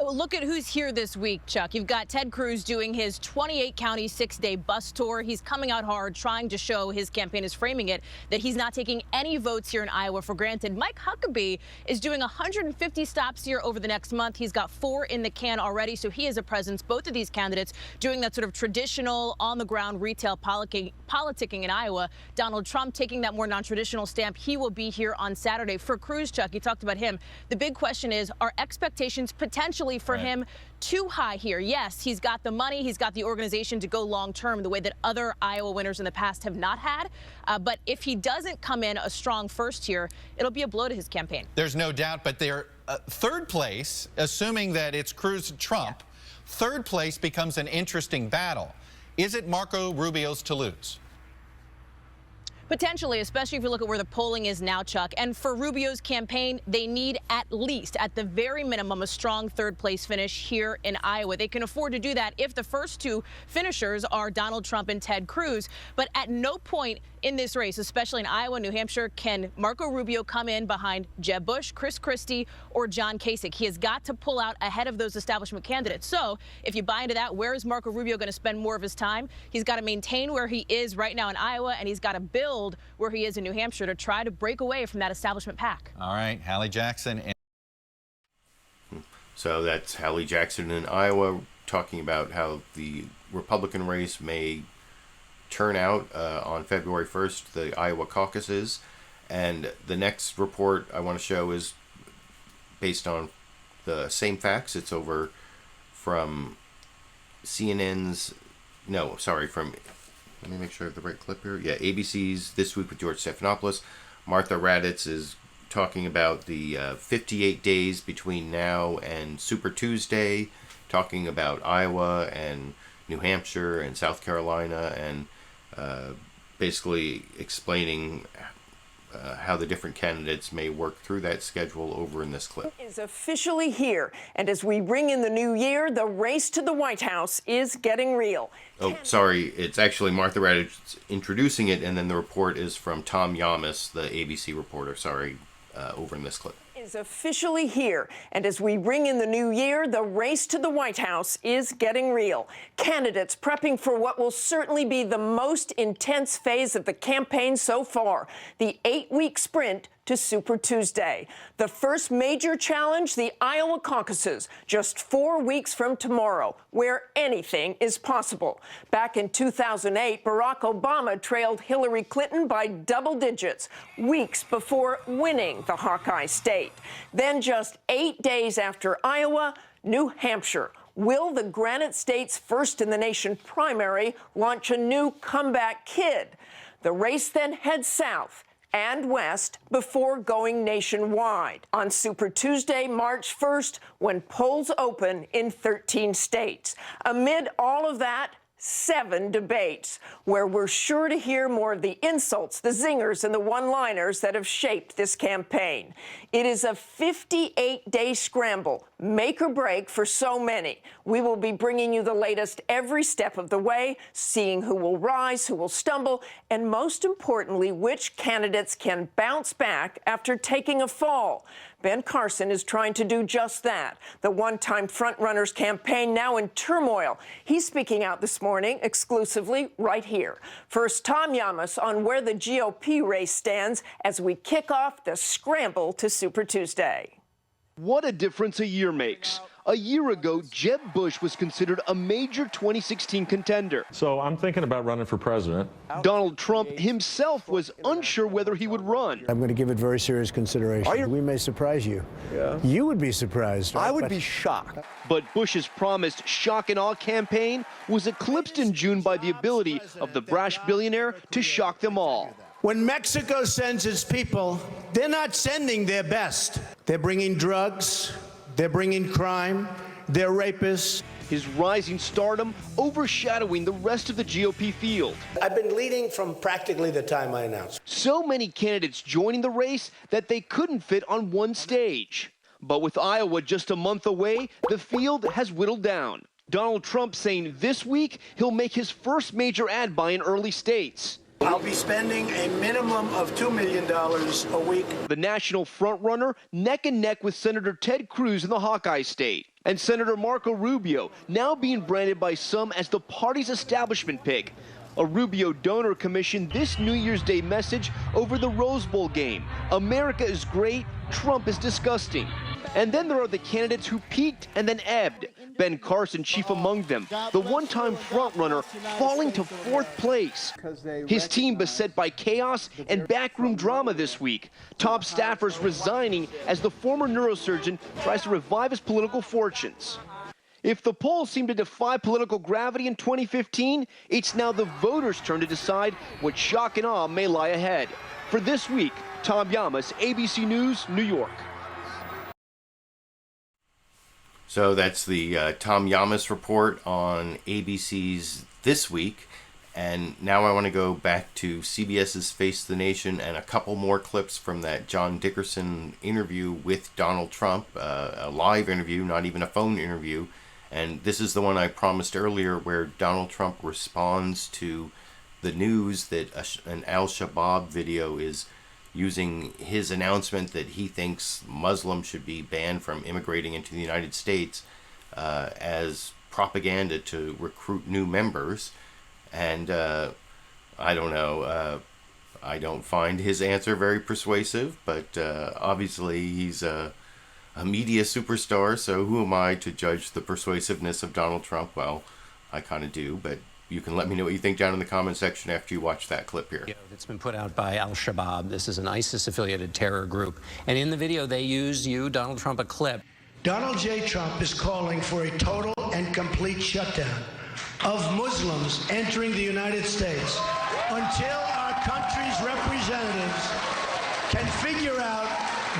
Look at who's here this week, Chuck. You've got Ted Cruz doing his 28-county, 6-day bus tour. He's coming out hard, trying to show, his campaign is framing it, that he's not taking any votes here in Iowa for granted. Mike Huckabee is doing 150 stops here over the next month. He's got 4 in the can already, so he has a presence. Both of these candidates doing that sort of traditional, on-the-ground retail politicking in Iowa. Donald Trump taking that more non-traditional stamp. He will be here on Saturday. For Cruz, Chuck, you talked about him. The big question is, are expectations potentially for him too high here? Yes, he's got the money, he's got the organization to go long term the way that other Iowa winners in the past have not had. But if he doesn't come in a strong first here, it'll be a blow to his campaign. There's no doubt, but they're third place, assuming that it's Cruz and Trump, third place becomes an interesting battle. Is it Marco Rubio's to lose? Potentially, especially if you look at where the polling is now, Chuck. And for Rubio's campaign, they need at least, at the very minimum, a strong third-place finish here in Iowa. They can afford to do that if the first two finishers are Donald Trump and Ted Cruz. But at no point in this race, especially in Iowa, New Hampshire, can Marco Rubio come in behind Jeb Bush, Chris Christie, or John Kasich. He has got to pull out ahead of those establishment candidates. So if you buy into that, where is Marco Rubio going to spend more of his time? He's got to maintain where he is right now in Iowa, and he's got to build where he is in New Hampshire to try to break away from that establishment pack. All right, Hallie Jackson. So that's Hallie Jackson in Iowa talking about how the Republican race may turn out on February 1st, the Iowa caucuses. And the next report I want to show is based on the same facts. It's over from CNN's, no, sorry, from, let me make sure I have the right clip here. Yeah, ABC's This Week with George Stephanopoulos. Martha Raddatz is talking about the 58 days between now and Super Tuesday talking about Iowa and New Hampshire and South Carolina, and basically explaining how the different candidates may work through that schedule over in this clip. Is officially here, and as we bring in the new year, the race to the White House is getting real. Oh, sorry, it's actually Martha Raddatz introducing it, and then the report is from Tom Yamas, the ABC reporter, over in this clip. Is officially here, and as we bring in the new year, the race to the White House is getting real. Candidates prepping for what will certainly be the most intense phase of the campaign so far, the 8-week sprint to Super Tuesday. The first major challenge, the Iowa caucuses, just 4 weeks from tomorrow, where anything is possible. Back in 2008, Barack Obama trailed Hillary Clinton by double digits, weeks before winning the Hawkeye state. Then just 8 days after Iowa, New Hampshire. Will the Granite State's first in the nation primary launch a new comeback kid? The race then heads south and west before going nationwide on Super Tuesday, March 1st, when polls open in 13 states. Amid all of that, 7 debates, where we're sure to hear more of the insults, the zingers, and the one-liners that have shaped this campaign. It is a 58-day scramble, make or break for so many. We will be bringing you the latest every step of the way, seeing who will rise, who will stumble, and most importantly, which candidates can bounce back after taking a fall. Ben Carson is trying to do just that. The one-time frontrunner's campaign now in turmoil. He's speaking out this morning exclusively right here. First, Tom Yamas on where the GOP race stands as we kick off the scramble to Super Tuesday. What a difference a year makes. A year ago, Jeb Bush was considered a major 2016 contender. So I'm thinking about running for president. Donald Trump himself was unsure whether he would run. I'm going to give it very serious consideration. We may surprise you. Yeah. You would be surprised. Right? I would be shocked. But Bush's promised shock and awe campaign was eclipsed in June by the ability of the brash billionaire to shock them all. When Mexico sends its people, they're not sending their best. They're bringing drugs, they're bringing crime, they're rapists. His rising stardom overshadowing the rest of the GOP field. I've been leading from practically the time I announced. So many candidates joining the race that they couldn't fit on one stage. But with Iowa just a month away, the field has whittled down. Donald Trump saying this week he'll make his first major ad buy in early states. I'll be spending a minimum of $2 million a week. The national frontrunner neck and neck with Senator Ted Cruz in the Hawkeye state. And Senator Marco Rubio, now being branded by some as the party's establishment pick. A Rubio donor commissioned this New Year's Day message over the Rose Bowl game. America is great, Trump is disgusting. And then there are the candidates who peaked and then ebbed. Ben Carson chief among them, the one-time frontrunner falling to 4th place. His team beset by chaos and backroom drama this week. Top staffers resigning as the former neurosurgeon tries to revive his political fortunes. If the polls seem to defy political gravity in 2015, it's now the voters' turn to decide what shock and awe may lie ahead. For this week, Tom Yamas, ABC News, New York. So that's the Tom Yamas report on ABC's This Week. And now I want to go back to CBS's Face the Nation and a couple more clips from that John Dickerson interview with Donald Trump, a live interview, not even a phone interview. And this is the one I promised earlier where Donald Trump responds to the news that an Al-Shabaab video is using his announcement that he thinks Muslims should be banned from immigrating into the United States as propaganda to recruit new members. And I don't know, I don't find his answer very persuasive, but obviously he's a media superstar, so who am I to judge the persuasiveness of Donald Trump? Well, I kind of do, but you can let me know what you think down in the comment section after you watch that clip here. It's been put out by Al-Shabaab. This is an ISIS-affiliated terror group. And in the video, they use Donald Trump, a clip. Donald J. Trump is calling for a total and complete shutdown of Muslims entering the United States until our country's representatives can figure out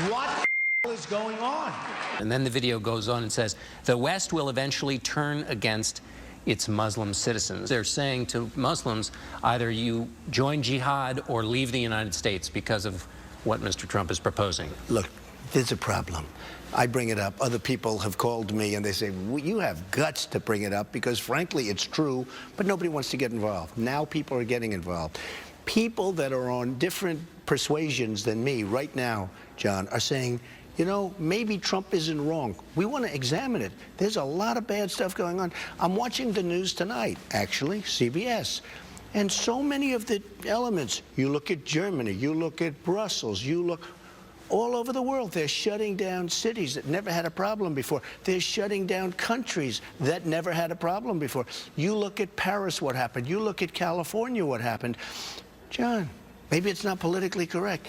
what is going on. And then the video goes on and says, the West will eventually turn against its Muslim citizens. They're saying to Muslims, either you join jihad or leave the United States because of what Mr. Trump is proposing. Look, there's a problem. I bring it up. Other people have called me and they say, well, you have guts to bring it up because, frankly, it's true, but nobody wants to get involved. Now people are getting involved. People that are on different persuasions than me right now, John, are saying, you know, maybe Trump isn't wrong. We want to examine it. There's a lot of bad stuff going on. I'm watching the news tonight, actually, CBS. And so many of the elements, you look at Germany, you look at Brussels, you look all over the world, they're shutting down cities that never had a problem before. They're shutting down countries that never had a problem before. You look at Paris, what happened. You look at California, what happened. John, maybe it's not politically correct.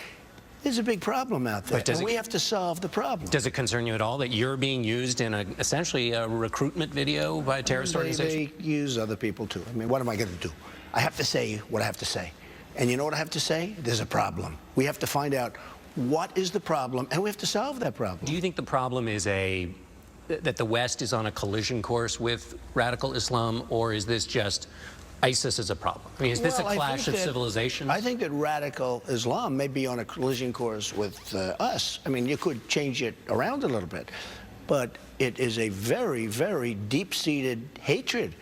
There's a big problem out there, and we have to solve the problem. Does it concern you at all that you're being used in essentially a recruitment video by a terrorist organization? They use other people, too. I mean, what am I going to do? I have to say what I have to say. And you know what I have to say? There's a problem. We have to find out what is the problem, and we have to solve that problem. Do you think the problem is that the West is on a collision course with radical Islam, or is this just ISIS is a problem? I mean, is this a clash of civilizations? I think that radical Islam may be on a collision course with us. I mean, you could change it around a little bit, but it is a very, very deep-seated hatred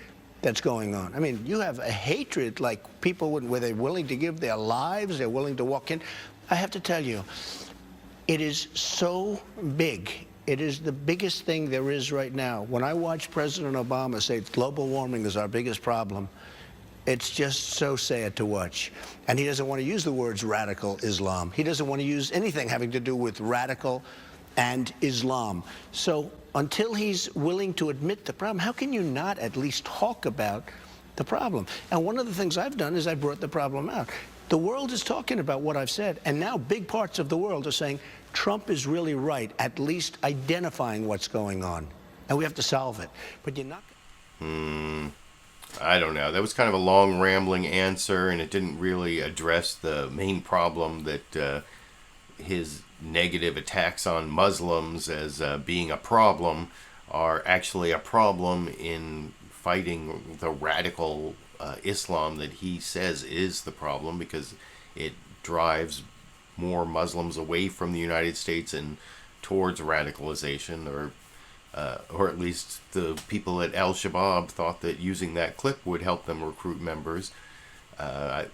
that's going on. I mean, you have a hatred like people where they're willing to give their lives, they're willing to walk in. I have to tell you, it is so big. It is the biggest thing there is right now. When I watch President Obama say global warming is our biggest problem, it's just so sad to watch. And he doesn't want to use the words radical Islam. He doesn't want to use anything having to do with radical and Islam. So until he's willing to admit the problem, how can you not at least talk about the problem? And one of the things I've done is I brought the problem out. The world is talking about what I've said, and now big parts of the world are saying Trump is really right, at least identifying what's going on. And we have to solve it. But you're not... I don't know. That was kind of a long, rambling answer, and it didn't really address the main problem that his negative attacks on Muslims as being a problem are actually a problem in fighting the radical Islam that he says is the problem, because it drives more Muslims away from the United States and towards radicalization, or at least the people at Al-Shabaab thought that using that clip would help them recruit members. I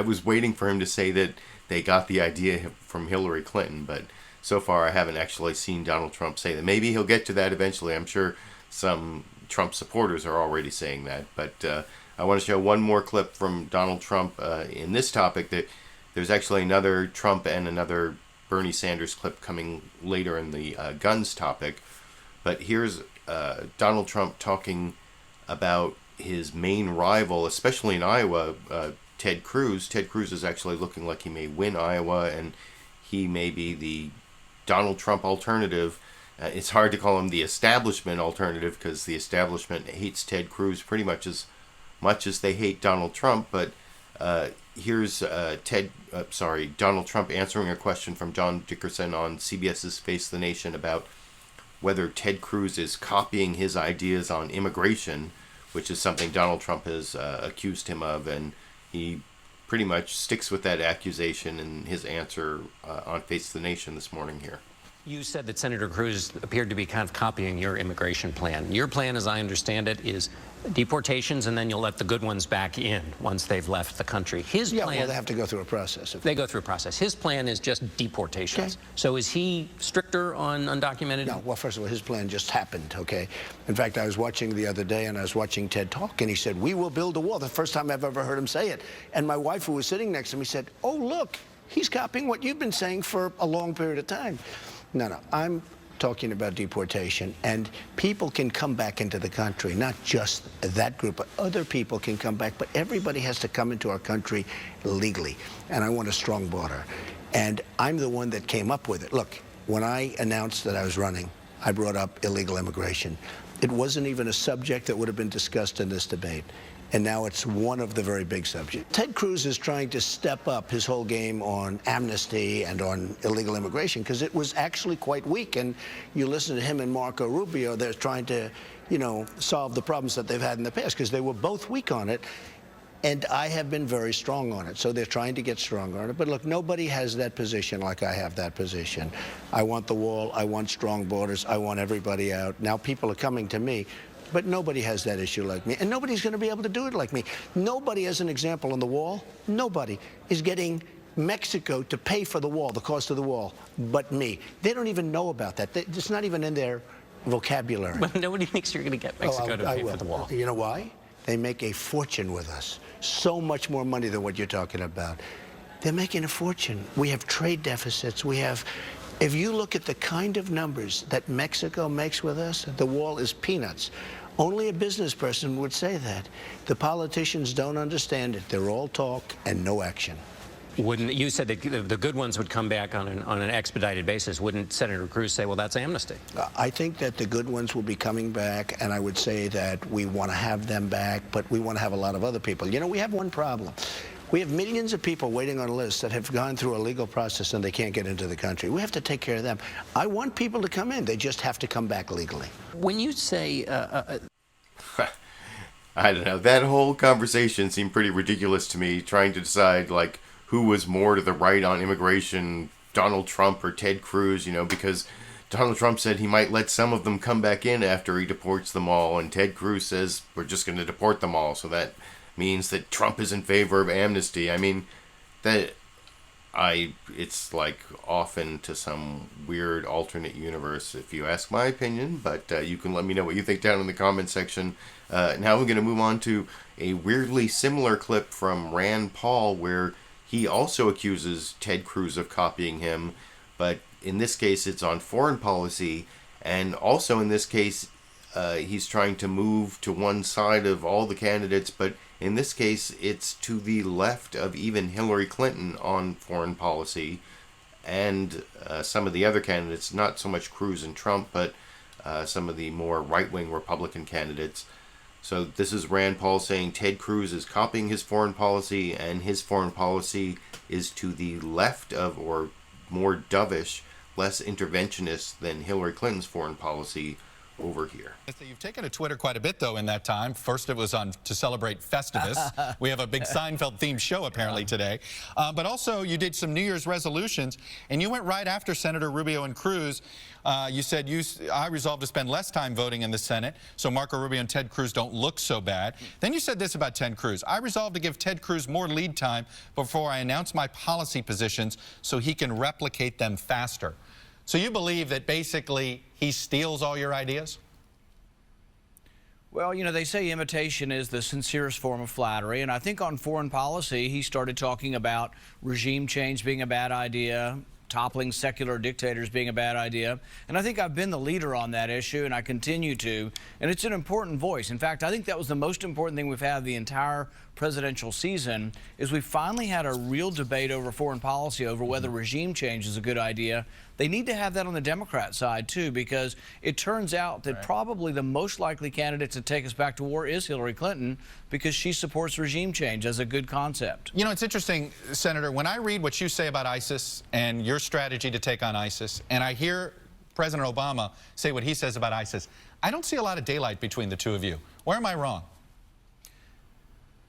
was waiting for him to say that they got the idea from Hillary Clinton, but so far I haven't actually seen Donald Trump say that. Maybe he'll get to that eventually. I'm sure some Trump supporters are already saying that, but I want to show one more clip from Donald Trump in this topic. That there's actually another Trump and another Bernie Sanders clip coming later in the guns topic. But here's Donald Trump talking about his main rival, especially in Iowa, Ted Cruz. Ted Cruz is actually looking like he may win Iowa, and he may be the Donald Trump alternative. It's hard to call him the establishment alternative because the establishment hates Ted Cruz pretty much as they hate Donald Trump. But here's Donald Trump answering a question from John Dickerson on CBS's Face the Nation about whether Ted Cruz is copying his ideas on immigration, which is something Donald Trump has accused him of, and he pretty much sticks with that accusation in his answer on Face the Nation this morning here. You said that Senator Cruz appeared to be kind of copying your immigration plan. Your plan, as I understand it, is deportations, and then you'll let the good ones back in once they've left the country. His plan... well, they have to go through a process. They go through a process. His plan is just deportations. Okay. So is he stricter on undocumented? No, well, first of all, his plan just happened, okay? In fact, I was watching the other day, and I was watching Ted talk, and he said, we will build a wall. The first time I've ever heard him say it. And my wife, who was sitting next to me, said, oh, look, he's copying what you've been saying for a long period of time. No, I'm talking about deportation, and people can come back into the country, not just that group, but other people can come back, but everybody has to come into our country legally, and I want a strong border. And I'm the one that came up with it. Look, when I announced that I was running, I brought up illegal immigration. It wasn't even a subject that would have been discussed in this debate. And now it's one of the very big subjects. Ted Cruz is trying to step up his whole game on amnesty and on illegal immigration because it was actually quite weak. And you listen to him and Marco Rubio, they're trying to, you know, solve the problems that they've had in the past because they were both weak on it. And I have been very strong on it. So they're trying to get stronger on it. But look, nobody has that position like I have that position. I want the wall. I want strong borders. I want everybody out. Now people are coming to me. But nobody has that issue like me, and nobody's going to be able to do it like me. Nobody, as an example, on the wall, nobody is getting Mexico to pay for the wall, the cost of the wall, but me. They don't even know about that. It's not even in their vocabulary. But nobody thinks you're going to get Mexico to pay for the wall. You know why? They make a fortune with us. So much more money than what you're talking about. They're making a fortune. We have trade deficits. We have... If you look at the kind of numbers that Mexico makes with us, the wall is peanuts. Only a business person would say that. The politicians don't understand it. They're all talk and no action. Wouldn't you said that the good ones would come back on an expedited basis? Wouldn't Senator Cruz say, well, that's amnesty? I think that the good ones will be coming back, and I would say that we want to have them back, but we want to have a lot of other people. You know, we have one problem. We have millions of people waiting on lists that have gone through a legal process and they can't get into the country. We have to take care of them. I want people to come in. They just have to come back legally. When you say... I don't know. That whole conversation seemed pretty ridiculous to me, trying to decide, like, who was more to the right on immigration, Donald Trump or Ted Cruz, you know, because Donald Trump said he might let some of them come back in after he deports them all, and Ted Cruz says we're just going to deport them all, so that means that Trump is in favor of amnesty. I mean, it's like off into some weird alternate universe, if you ask my opinion, but you can let me know what you think down in the comment section. Now we're going to move on to a weirdly similar clip from Rand Paul, where he also accuses Ted Cruz of copying him, but in this case it's on foreign policy, and also in this case he's trying to move to one side of all the candidates, but in this case, it's to the left of even Hillary Clinton on foreign policy, and some of the other candidates, not so much Cruz and Trump, but some of the more right-wing Republican candidates. So this is Rand Paul saying Ted Cruz is copying his foreign policy, and his foreign policy is to the left of, or more dovish, less interventionist than Hillary Clinton's foreign policy over here. You've taken to Twitter quite a bit, though, in that time. First, it was on to celebrate Festivus. We have a big Seinfeld-themed show, apparently, today. But also, you did some New Year's resolutions, and you went right after Senator Rubio and Cruz. You said, I resolved to spend less time voting in the Senate, so Marco Rubio and Ted Cruz don't look so bad. Then you said this about Ted Cruz. I resolved to give Ted Cruz more lead time before I announce my policy positions so he can replicate them faster. So you believe that basically he steals all your ideas? Well, you know, they say imitation is the sincerest form of flattery, and I think on foreign policy he started talking about regime change being a bad idea, toppling secular dictators being a bad idea, and I think I've been the leader on that issue, and I continue to, and it's an important voice. In fact, I think that was the most important thing we've had the entire presidential season, is we finally had a real debate over foreign policy, over whether regime change is a good idea. They need to have that on the Democrat side, too, because it turns out that probably the most likely candidate to take us back to war is Hillary Clinton, because she supports regime change as a good concept. You know, it's interesting, Senator, when I read what you say about ISIS and your strategy to take on ISIS, and I hear President Obama say what he says about ISIS, I don't see a lot of daylight between the two of you. Where am I wrong?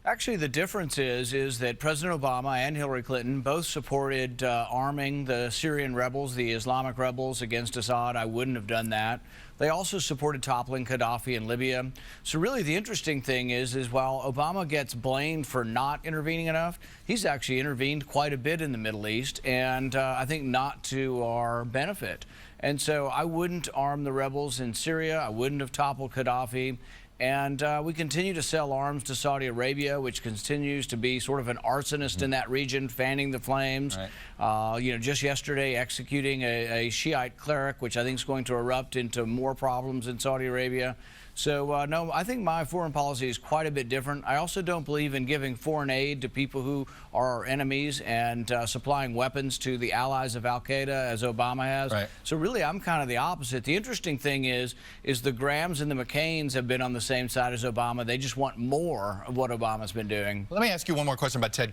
Actually, the difference is that President Obama and Hillary Clinton both supported arming the Syrian rebels, the Islamic rebels against Assad. I wouldn't have done that. They also supported toppling Gaddafi in Libya. So really the interesting thing is while Obama gets blamed for not intervening enough, he's actually intervened quite a bit in the Middle East, and I think not to our benefit. And so I wouldn't arm the rebels in Syria. I wouldn't have toppled Gaddafi. And we continue to sell arms to Saudi Arabia, which continues to be sort of an arsonist in that region, fanning the flames. Right. Just yesterday executing a Shiite cleric, which I think is going to erupt into more problems in Saudi Arabia. So, no, I think my foreign policy is quite a bit different. I also don't believe in giving foreign aid to people who are our enemies and supplying weapons to the allies of al-Qaeda, as Obama has. Right. So really, I'm kind of the opposite. The interesting thing is the Grahams and the McCains have been on the same side as Obama. They just want more of what Obama's been doing. Let me ask you one more question about Ted.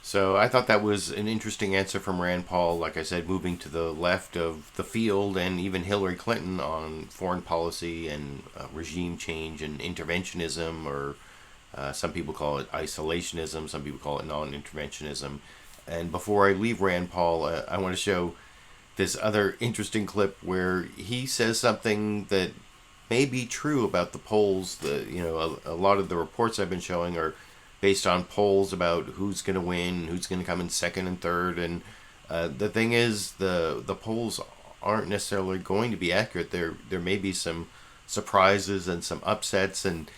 So I thought that was an interesting answer from Rand Paul, like I said, moving to the left of the field, and even Hillary Clinton on foreign policy and regime change and interventionism, or some people call it isolationism, some people call it non-interventionism. And before I leave Rand Paul, I want to show this other interesting clip where he says something that may be true about the polls. A lot of the reports I've been showing are based on polls about who's going to win, who's going to come in second and third. And the thing is, the polls aren't necessarily going to be accurate. There may be some surprises and some upsets, and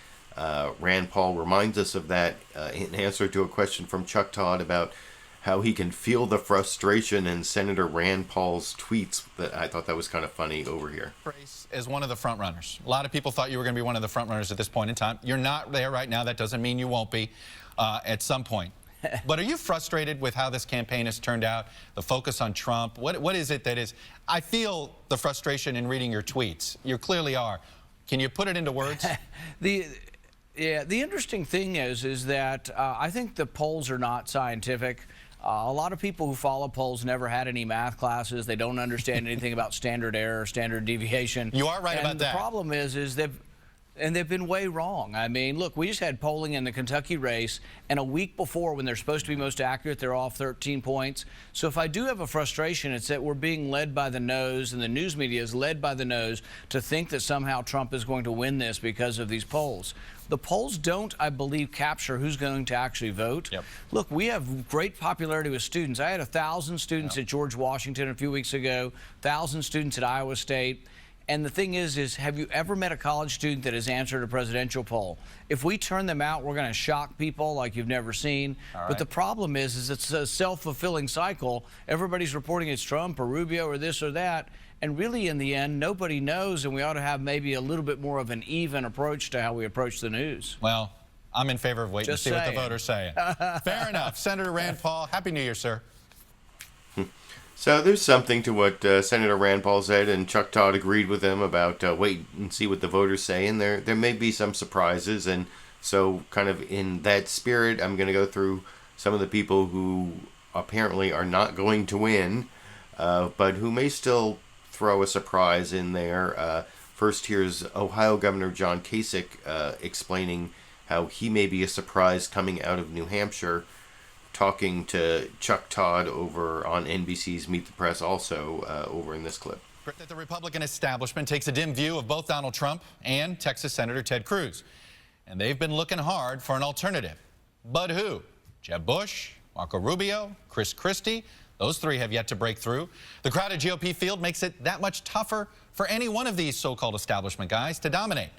Rand Paul reminds us of that in answer to a question from Chuck Todd about how he can feel the frustration in Senator Rand Paul's tweets. That I thought that was kind of funny over here. As one of the front runners. A lot of people thought you were going to be one of the front runners at this point in time. You're not there right now. That doesn't mean you won't be at some point. But are you frustrated with how this campaign has turned out? The focus on Trump? What is it that is? I feel the frustration in reading your tweets. You clearly are. Can you put it into words? The interesting thing is that I think the polls are not scientific. A lot of people who follow polls never had any math classes. They don't understand anything about standard error, standard deviation. You are right about that. The problem is they've been way wrong. I mean, look, we just had polling in the Kentucky race, and a week before, when they're supposed to be most accurate, they're off 13 points. So if I do have a frustration, it's that we're being led by the nose, and the news media is led by the nose to think that somehow Trump is going to win this because of these polls. The polls don't, I believe, capture who's going to actually vote. Yep. Look, we have great popularity with students. I had 1,000 students at George Washington a few weeks ago, 1,000 students at Iowa State. And the thing is have you ever met a college student that has answered a presidential poll? If we turn them out, we're going to shock people like you've never seen. But the problem is it's a self-fulfilling cycle. Everybody's reporting it's Trump or Rubio or this or that. And really, in the end, nobody knows, and we ought to have maybe a little bit more of an even approach to how we approach the news. Well, I'm in favor of waiting to see what the voters say. Fair enough. Senator Rand Paul, Happy New Year, sir. So there's something to what Senator Rand Paul said, and Chuck Todd agreed with him about wait and see what the voters say, and there may be some surprises. And so kind of in that spirit, I'm going to go through some of the people who apparently are not going to win, but who may still throw a surprise in there. First, here's Ohio Governor John Kasich explaining how he may be a surprise coming out of New Hampshire, talking to Chuck Todd over on NBC's Meet the Press, also over in this clip. That the Republican establishment takes a dim view of both Donald Trump and Texas Senator Ted Cruz. And they've been looking hard for an alternative. But who? Jeb Bush, Marco Rubio, Chris Christie. Those three have yet to break through. The crowded GOP field makes it that much tougher for any one of these so-called establishment guys to dominate.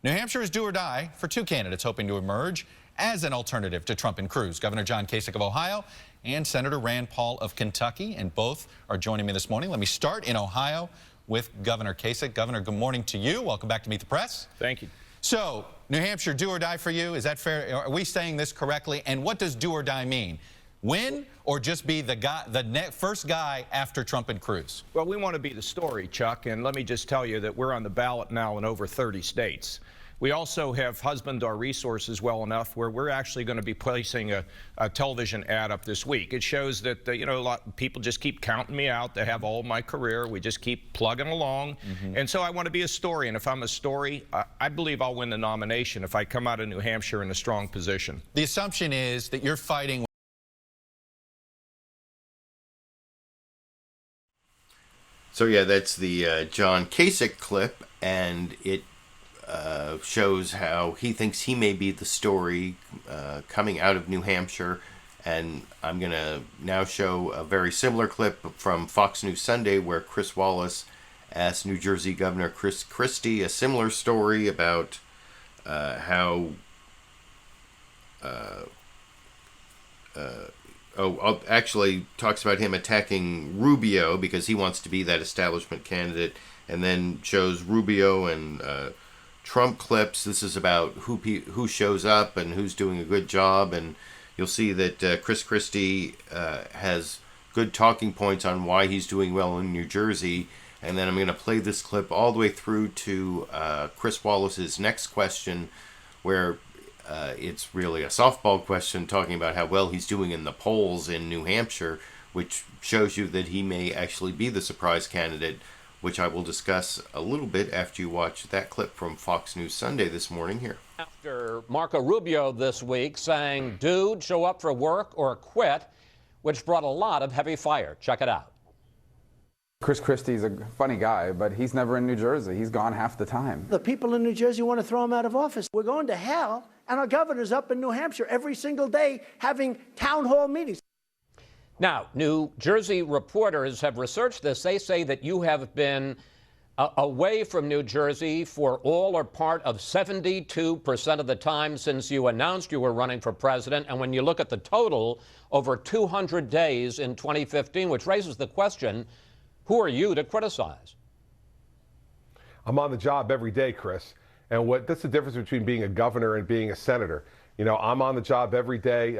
New Hampshire is do or die for two candidates hoping to emerge as an alternative to Trump and Cruz, Governor John Kasich of Ohio and Senator Rand Paul of Kentucky, and both are joining me this morning. Let me start in Ohio with Governor Kasich. Governor, good morning to you. Welcome back to Meet the Press. Thank you. So, New Hampshire, do or die for you. Is that fair? Are we saying this correctly? And what does do or die mean? Win or just be the first guy after Trump and Cruz? Well, we want to be the story, Chuck, and let me just tell you that we're on the ballot now in over 30 states. We also have husbanded our resources well enough where we're actually going to be placing a television ad up this week. It shows that, a lot of people just keep counting me out. They have all my career. We just keep plugging along. And so I want to be a story. And if I'm a story, I believe I'll win the nomination if I come out of New Hampshire in a strong position. The assumption is that you're fighting. So, yeah, that's the John Kasich clip, and it shows how he thinks he may be the story coming out of New Hampshire. And I'm going to now show a very similar clip from Fox News Sunday where Chris Wallace asked New Jersey Governor Chris Christie a similar story about how actually talks about him attacking Rubio because he wants to be that establishment candidate, and then shows Rubio and Trump clips. This is about who shows up and who's doing a good job, and you'll see that Chris Christie has good talking points on why he's doing well in New Jersey. And then I'm going to play this clip all the way through to Chris Wallace's next question, where it's really a softball question talking about how well he's doing in the polls in New Hampshire, which shows you that he may actually be the surprise candidate, which I will discuss a little bit after you watch that clip from Fox News Sunday this morning here. After Marco Rubio this week saying, dude, show up for work or quit, which brought a lot of heavy fire. Check it out. Chris Christie's a funny guy, but he's never in New Jersey. He's gone half the time. The people in New Jersey want to throw him out of office. We're going to hell, and our governor's up in New Hampshire every single day having town hall meetings. Now, New Jersey reporters have researched this. They say that you have been away from New Jersey for all or part of 72% of the time since you announced you were running for president. And when you look at the total, over 200 days in 2015, which raises the question, who are you to criticize? I'm on the job every day, Chris. And that's the difference between being a governor and being a senator. You know, I'm on the job every day.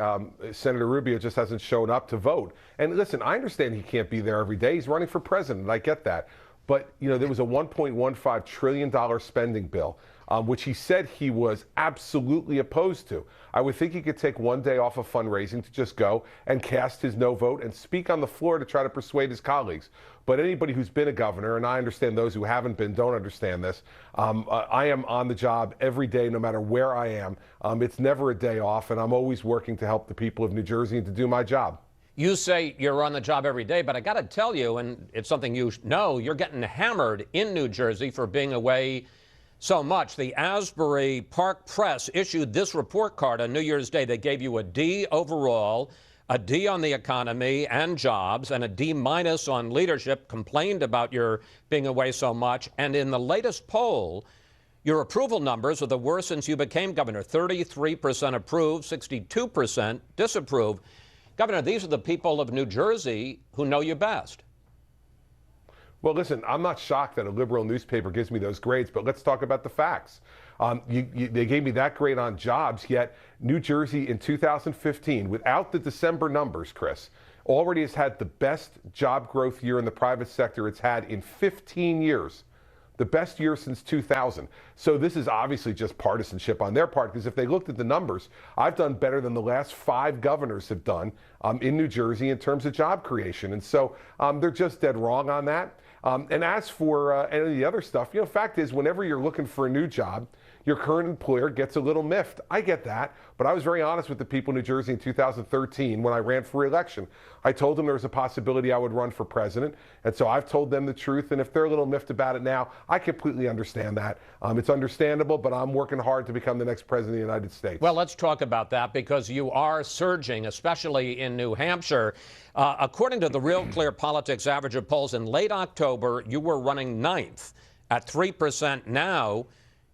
Senator Rubio just hasn't shown up to vote. And listen, I understand he can't be there every day. He's running for president. I get that. But, you know, there was a $1.15 trillion spending bill, which he said he was absolutely opposed to. I would think he could take one day off of fundraising to just go and cast his no vote and speak on the floor to try to persuade his colleagues. But anybody who's been a governor, and I understand those who haven't been don't understand this, I am on the job every day, no matter where I am. It's never a day off, and I'm always working to help the people of New Jersey and to do my job. You say you're on the job every day, but I got to tell you, and it's something you know, you're getting hammered in New Jersey for being away so much. The Asbury Park Press issued this report card on New Year's Day. They gave you a D overall, a D on the economy and jobs, and a D- on leadership, complained about your being away so much. And in the latest poll, your approval numbers are the worst since you became governor. 33% approve, 62% disapprove. Governor, these are the people of New Jersey who know you best. Well, listen, I'm not shocked that a liberal newspaper gives me those grades, but let's talk about the facts. They gave me that grade on jobs, yet New Jersey in 2015, without the December numbers, Chris, already has had the best job growth year in the private sector it's had in 15 years. The best year since 2000. So this is obviously just partisanship on their part, because if they looked at the numbers, I've done better than the last 5 governors have done in New Jersey in terms of job creation. And so they're just dead wrong on that. And as for any of the other stuff, you know, fact is, whenever you're looking for a new job, your current employer gets a little miffed. I get that, but I was very honest with the people in New Jersey in 2013 when I ran for re-election. I told them there was a possibility I would run for president, and so I've told them the truth, and if they're a little miffed about it now, I completely understand that. It's understandable, but I'm working hard to become the next president of the United States. Well, let's talk about that, because you are surging, especially in New Hampshire. According to the Real Clear Politics average of polls in late October, you were running 9th at 3%. Now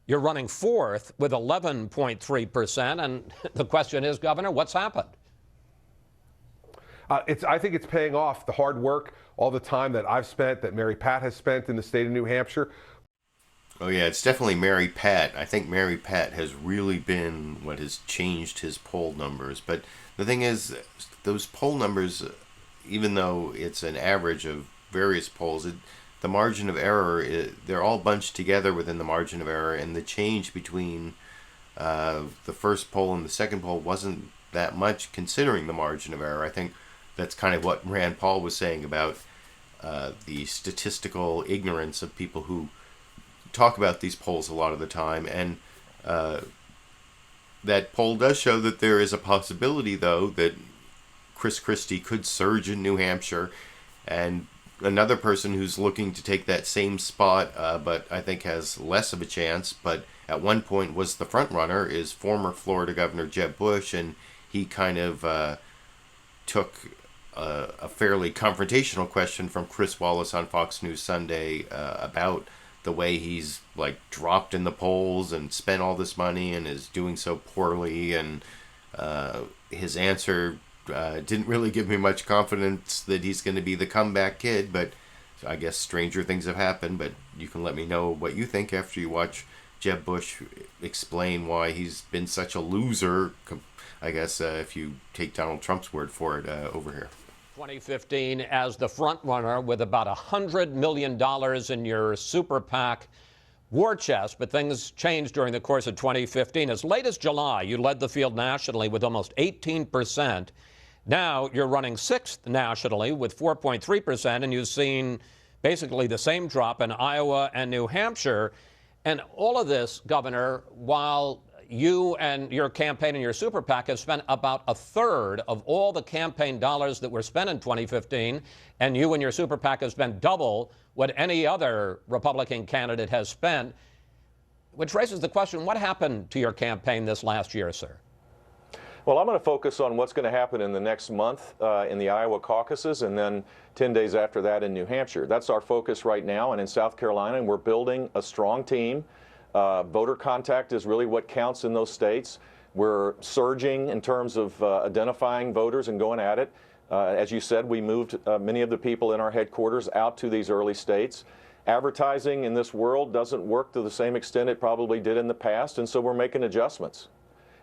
you're running 4th with 11.3%. And the question is, Governor, what's happened? I think it's paying off, the hard work, all the time that I've spent, that Mary Pat has spent in the state of New Hampshire. Oh, yeah, it's definitely Mary Pat. I think Mary Pat has really been what has changed his poll numbers. But the thing is, those poll numbers, even though it's an average of various polls, the margin of error, they're all bunched together within the margin of error, and the change between the first poll and the second poll wasn't that much considering the margin of error. I think that's kind of what Rand Paul was saying about the statistical ignorance of people who talk about these polls a lot of the time. And that poll does show that there is a possibility, though, that Chris Christie could surge in New Hampshire, and another person who's looking to take that same spot, but I think has less of a chance, but at one point was the front runner, is former Florida Governor Jeb Bush, and he kind of took a fairly confrontational question from Chris Wallace on Fox News Sunday about the way he's like dropped in the polls and spent all this money and is doing so poorly, and his answer didn't really give me much confidence that he's going to be the comeback kid, but I guess stranger things have happened. But you can let me know what you think after you watch Jeb Bush explain why he's been such a loser, I guess, if you take Donald Trump's word for it over here. 2015 as the front runner with about $100 million in your super PAC war chest, but things changed during the course of 2015. As late as July, you led the field nationally with almost 18%. Now you're running 6th nationally with 4.3%, and you've seen basically the same drop in Iowa and New Hampshire. And all of this, Governor, while you and your campaign and your super PAC have spent about 1/3 of all the campaign dollars that were spent in 2015, and you and your super PAC have spent double what any other Republican candidate has spent, which raises the question, what happened to your campaign this last year, sir? Well, I'm going to focus on what's going to happen in the next month in the Iowa caucuses, and then 10 days after that in New Hampshire. That's our focus right now. And in South Carolina, we're building a strong team. Voter contact is really what counts in those states. We're surging in terms of identifying voters and going at it. As you said, we moved many of the people in our headquarters out to these early states. Advertising in this world doesn't work to the same extent it probably did in the past, and so we're making adjustments.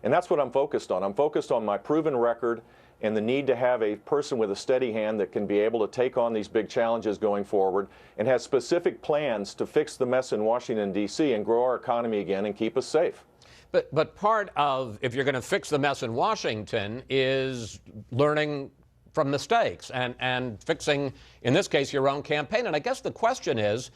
And that's what I'm focused on. I'm focused on my proven record and the need to have a person with a steady hand that can be able to take on these big challenges going forward and has specific plans to fix the mess in Washington, D.C. and grow our economy again and keep us safe. But part of, if you're going to fix the mess in Washington, is learning from mistakes and fixing, in this case, your own campaign. And I guess the question is,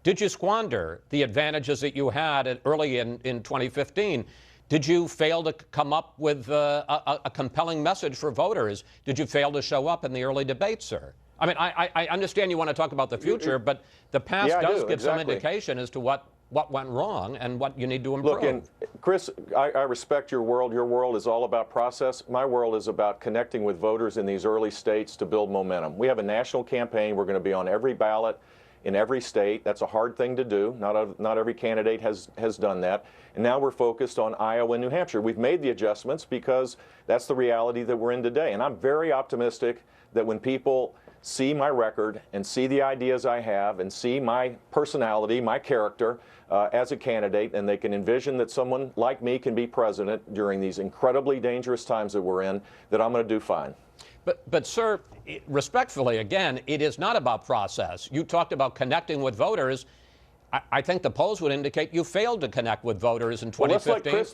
did you squander the advantages that you had early in 2015? Did you fail to come up with a compelling message for voters? Did you fail to show up in the early debates, sir? I mean, I understand you want to talk about the future, but the past does give some indication as to what went wrong and what you need to improve. Look, and Chris, I respect your world. Your world is all about process. My world is about connecting with voters in these early states to build momentum. We have a national campaign. We're going to be on every ballot in every state. That's a hard thing to do. Not every candidate has done that. And now we're focused on Iowa and New Hampshire. We've made the adjustments because that's the reality that we're in today. And I'm very optimistic that when people see my record and see the ideas I have and see my personality, my character as a candidate, and they can envision that someone like me can be president during these incredibly dangerous times that we're in, that I'm going to do fine. But sir, respectfully, again, it is not about process. You talked about connecting with voters. I think the polls would indicate you failed to connect with voters in 2015.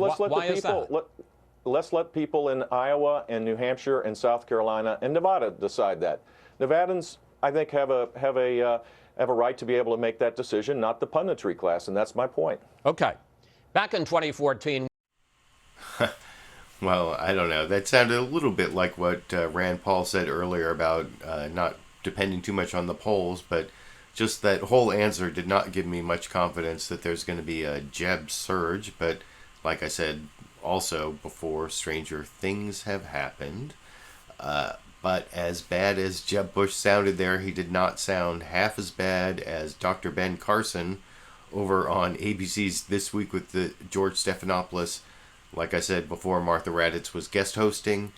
Let's let people in Iowa and New Hampshire and South Carolina and Nevada decide that. Nevadans, I think, have a right to be able to make that decision, not the punditry class, and that's my point. Okay. Back in 2014. Well, I don't know. That sounded a little bit like what Rand Paul said earlier about not depending too much on the polls, but just that whole answer did not give me much confidence that there's going to be a Jeb surge. But like I said also before, stranger things have happened. But as bad as Jeb Bush sounded there, he did not sound half as bad as Dr. Ben Carson over on ABC's This Week with the George Stephanopoulos. Like I said before, Martha Raddatz was guest hosting,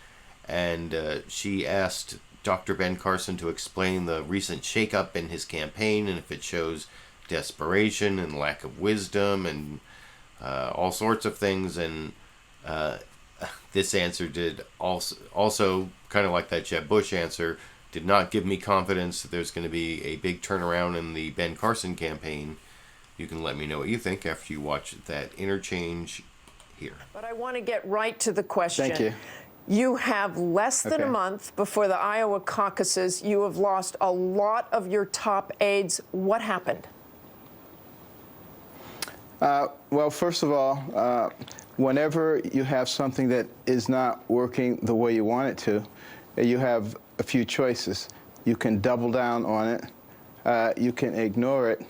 and she asked Dr. Ben Carson to explain the recent shakeup in his campaign and if it shows desperation and lack of wisdom and all sorts of things. And this answer did also kind of like that Jeb Bush answer, did not give me confidence that there's going to be a big turnaround in the Ben Carson campaign. You can let me know what you think after you watch that interchange here. But I want to get right to the question. Thank you. You have less than a month before the Iowa caucuses. You have lost a lot of your top aides. What happened? Well, first of all, whenever you have something that is not working the way you want it to, you have a few choices. You can double down on it, you can ignore it,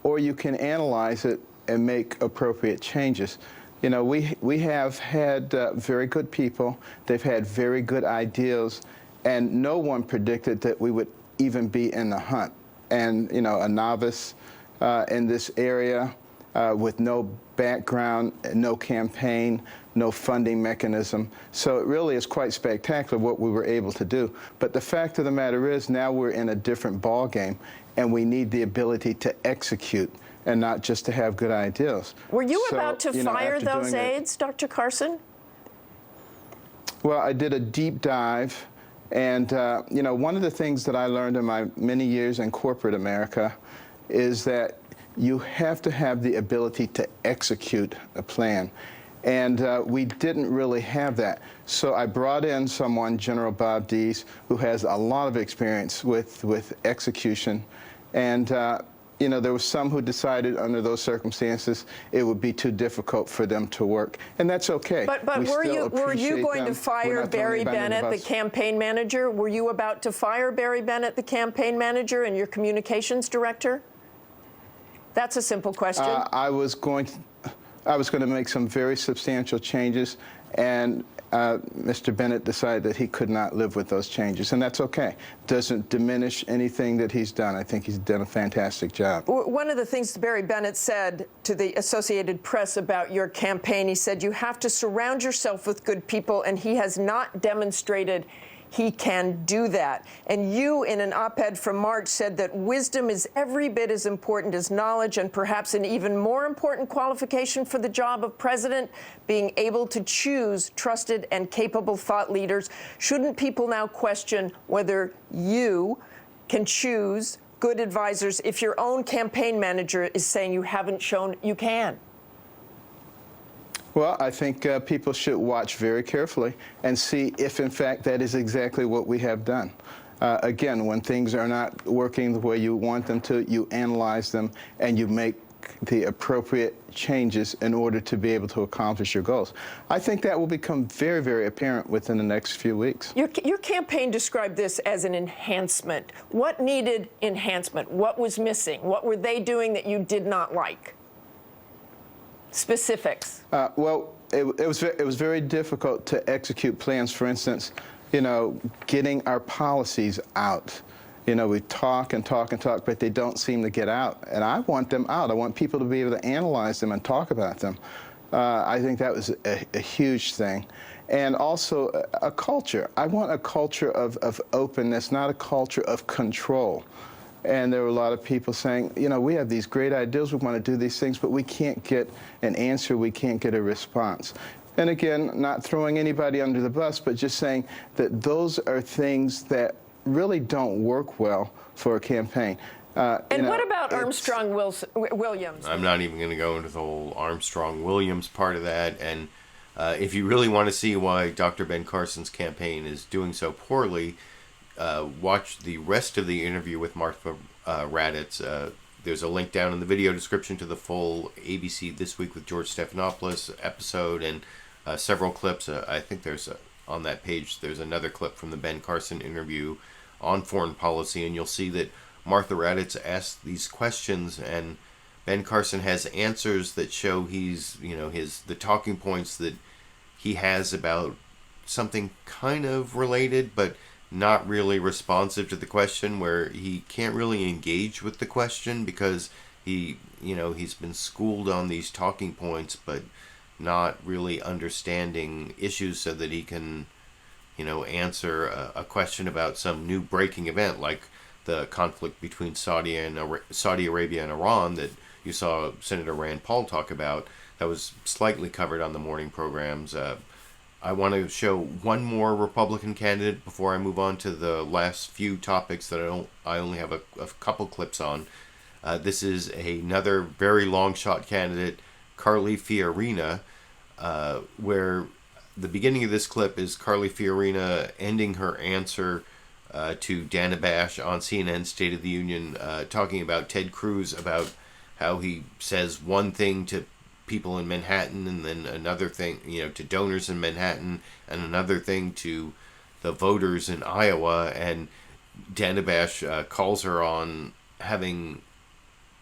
or you can analyze it and make appropriate changes. You know, we have had very good people. They've had very good ideas, and no one predicted that we would even be in the hunt. And, you know, a novice in this area with no background, no campaign, no funding mechanism. So it really is quite spectacular what we were able to do. But the fact of the matter is now we're in a different ball game, and we need the ability to execute and not just to have good ideas. Were you So, about to you know, fire after those doing it- aides, Dr. Carson? Well, I did a deep dive, and you know, one of the things that I learned in my many years in corporate America is that you have to have the ability to execute a plan. And we didn't really have that. So I brought in someone, General Bob Dees, who has a lot of experience with execution. And you know, there was some who decided under those circumstances it would be too difficult for them to work, and that's okay. But We were still you appreciate going them. to We're fire not throwing Barry anybody under Bennett, the bus. campaign manager? Were you about to fire Barry Bennett, the campaign manager, and your communications director? That's a simple question. I was going to make some very substantial changes, and Mr. Bennett decided that he could not live with those changes, and that's okay. Doesn't diminish anything that he's done. I think he's done a fantastic job. One of the things Barry Bennett said to the Associated Press about your campaign, he said you have to surround yourself with good people, and he has not demonstrated he can do that. And you, in an op-ed from March, said that wisdom is every bit as important as knowledge, and perhaps an even more important qualification for the job of president, being able to choose trusted and capable thought leaders. Shouldn't people now question whether you can choose good advisors if your own campaign manager is saying you haven't shown you can? Well, I think people should watch very carefully and see if, in fact, that is exactly what we have done. Again, when things are not working the way you want them to, you analyze them and you make the appropriate changes in order to be able to accomplish your goals. I think that will become very, very apparent within the next few weeks. Your campaign described this as an enhancement. What needed enhancement? What was missing? What were they doing that you did not like? Specifics. Well, it was very difficult to execute plans. For instance, you know, getting our policies out. You know, we talk and talk and talk, but they don't seem to get out. And I want them out. I want people to be able to analyze them and talk about them. I think that was a huge thing. And also a culture. I want a culture of openness, not a culture of control. And there were a lot of people saying, you know, we have these great ideas, we want to do these things, but we can't get an answer, we can't get a response. And again, not throwing anybody under the bus, but just saying that those are things that really don't work well for a campaign. And what about Armstrong Williams? I'm not even going to go into the whole Armstrong-Williams part of that. And if you really want to see why Dr. Ben Carson's campaign is doing so poorly, watch the rest of the interview with Martha Raddatz. There's a link down in the video description to the full ABC This Week with George Stephanopoulos episode and several clips. I think there's on that page, there's another clip from the Ben Carson interview on foreign policy, and you'll see that Martha Raddatz asked these questions, and Ben Carson has answers that show he's, you know, the talking points that he has about something kind of related, but not really responsive to the question, where he can't really engage with the question because he's been schooled on these talking points, but not really understanding issues so that he can, answer a question about some new breaking event like the conflict between Saudi Arabia and Iran that you saw Senator Rand Paul talk about. That was slightly covered on the morning programs. I want to show one more Republican candidate before I move on to the last few topics that I only have a couple clips on. This is another very long shot candidate, Carly Fiorina, where the beginning of this clip is Carly Fiorina ending her answer to Dana Bash on CNN State of the Union, talking about Ted Cruz, about how he says one thing to people in Manhattan and then another thing, to donors in Manhattan, and another thing to the voters in Iowa. And Dana Bash calls her on having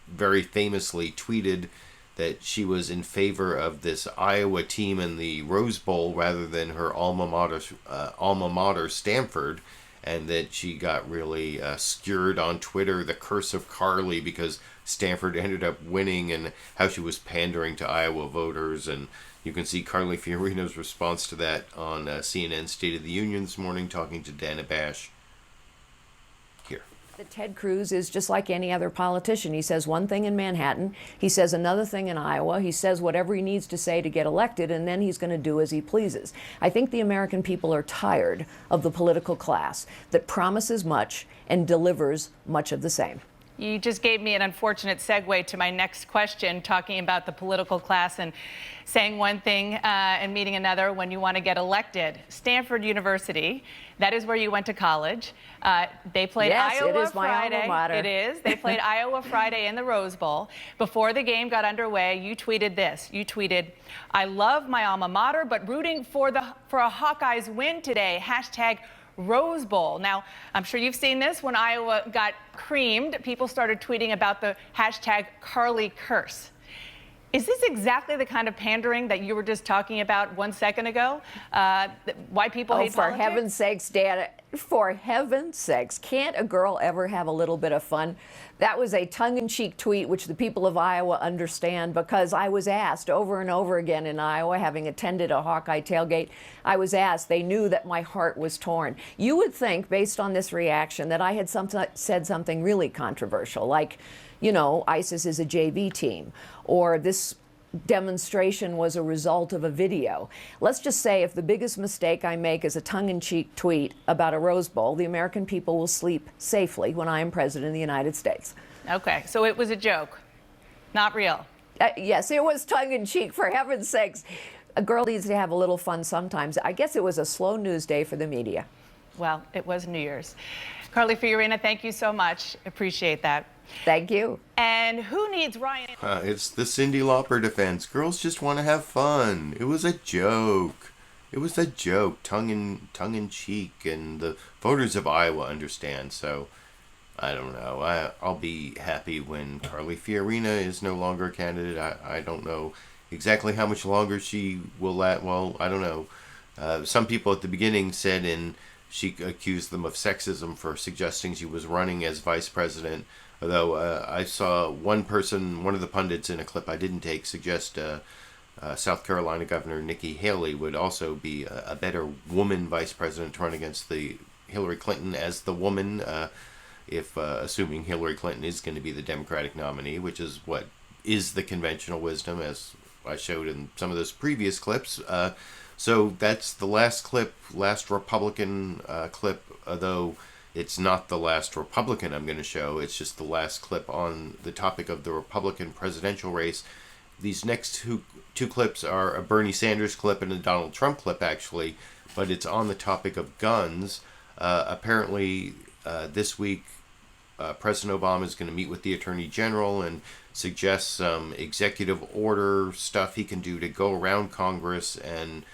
very famously tweeted that she was in favor of this Iowa team in the Rose Bowl rather than her alma mater Stanford. and that she got really skewered on Twitter, the curse of Carly, because Stanford ended up winning, and how she was pandering to Iowa voters. And you can see Carly Fiorina's response to that on CNN State of the Union this morning, talking to Dana Bash. Here. That Ted Cruz is just like any other politician. He says one thing in Manhattan, he says another thing in Iowa, he says whatever he needs to say to get elected, and then he's going to do as he pleases. I think the American people are tired of the political class that promises much and delivers much of the same. You just gave me an unfortunate segue to my next question, talking about the political class and saying one thing and meaning another when you want to get elected. Stanford University, that is where you went to college. They played Iowa it is my Friday. alma mater. It is. They played Iowa Friday in the Rose Bowl. Before the game got underway, you tweeted this. You tweeted, "I love my alma mater, but rooting for a Hawkeyes win today. Hashtag Rose Bowl." Now, I'm sure you've seen this. When Iowa got creamed, people started tweeting about the hashtag Carly curse. Is this exactly the kind of pandering that you were just talking about 1 second ago? Why people hate for politics? heaven's sakes, Dana, for heaven's sakes, can't a girl ever have a little bit of fun? That was a tongue-in-cheek tweet, which the people of Iowa understand, because I was asked over and over again in Iowa, having attended a Hawkeye tailgate, I was asked, they knew that my heart was torn. You would think, based on this reaction, that I had said something really controversial, like, you know, ISIS is a JV team, or this demonstration was a result of a video. Let's just say if the biggest mistake I make is a tongue-in-cheek tweet about a Rose Bowl, the American people will sleep safely when I am president of the United States. Okay, so it was a joke, not real. Yes, it was tongue-in-cheek, for heaven's sakes. A girl needs to have a little fun sometimes. I guess it was a slow news day for the media. Well, it was New Year's. Carly Fiorina, thank you so much. Appreciate that. Thank you. And who needs Ryan? It's the Cyndi Lauper defense. Girls just want to have fun. It was a joke. It was a joke, tongue in cheek, and the voters of Iowa understand. So, I don't know. I'll be happy when Carly Fiorina is no longer a candidate. I don't know exactly how much longer she will last. Well, I don't know. Some people at the beginning said, and she accused them of sexism for suggesting she was running as vice president. Although I saw one of the pundits in a clip I didn't take, suggest South Carolina Governor Nikki Haley would also be a better woman vice president to run against the Hillary Clinton as the woman, if assuming Hillary Clinton is going to be the Democratic nominee, which is what is the conventional wisdom, as I showed in some of those previous clips. So that's the last Republican clip, although it's not the last Republican I'm going to show. It's just the last clip on the topic of the Republican presidential race. These next two clips are a Bernie Sanders clip and a Donald Trump clip, actually, but it's on the topic of guns. Apparently, this week, President Obama is going to meet with the Attorney General and suggest some executive order stuff he can do to go around Congress and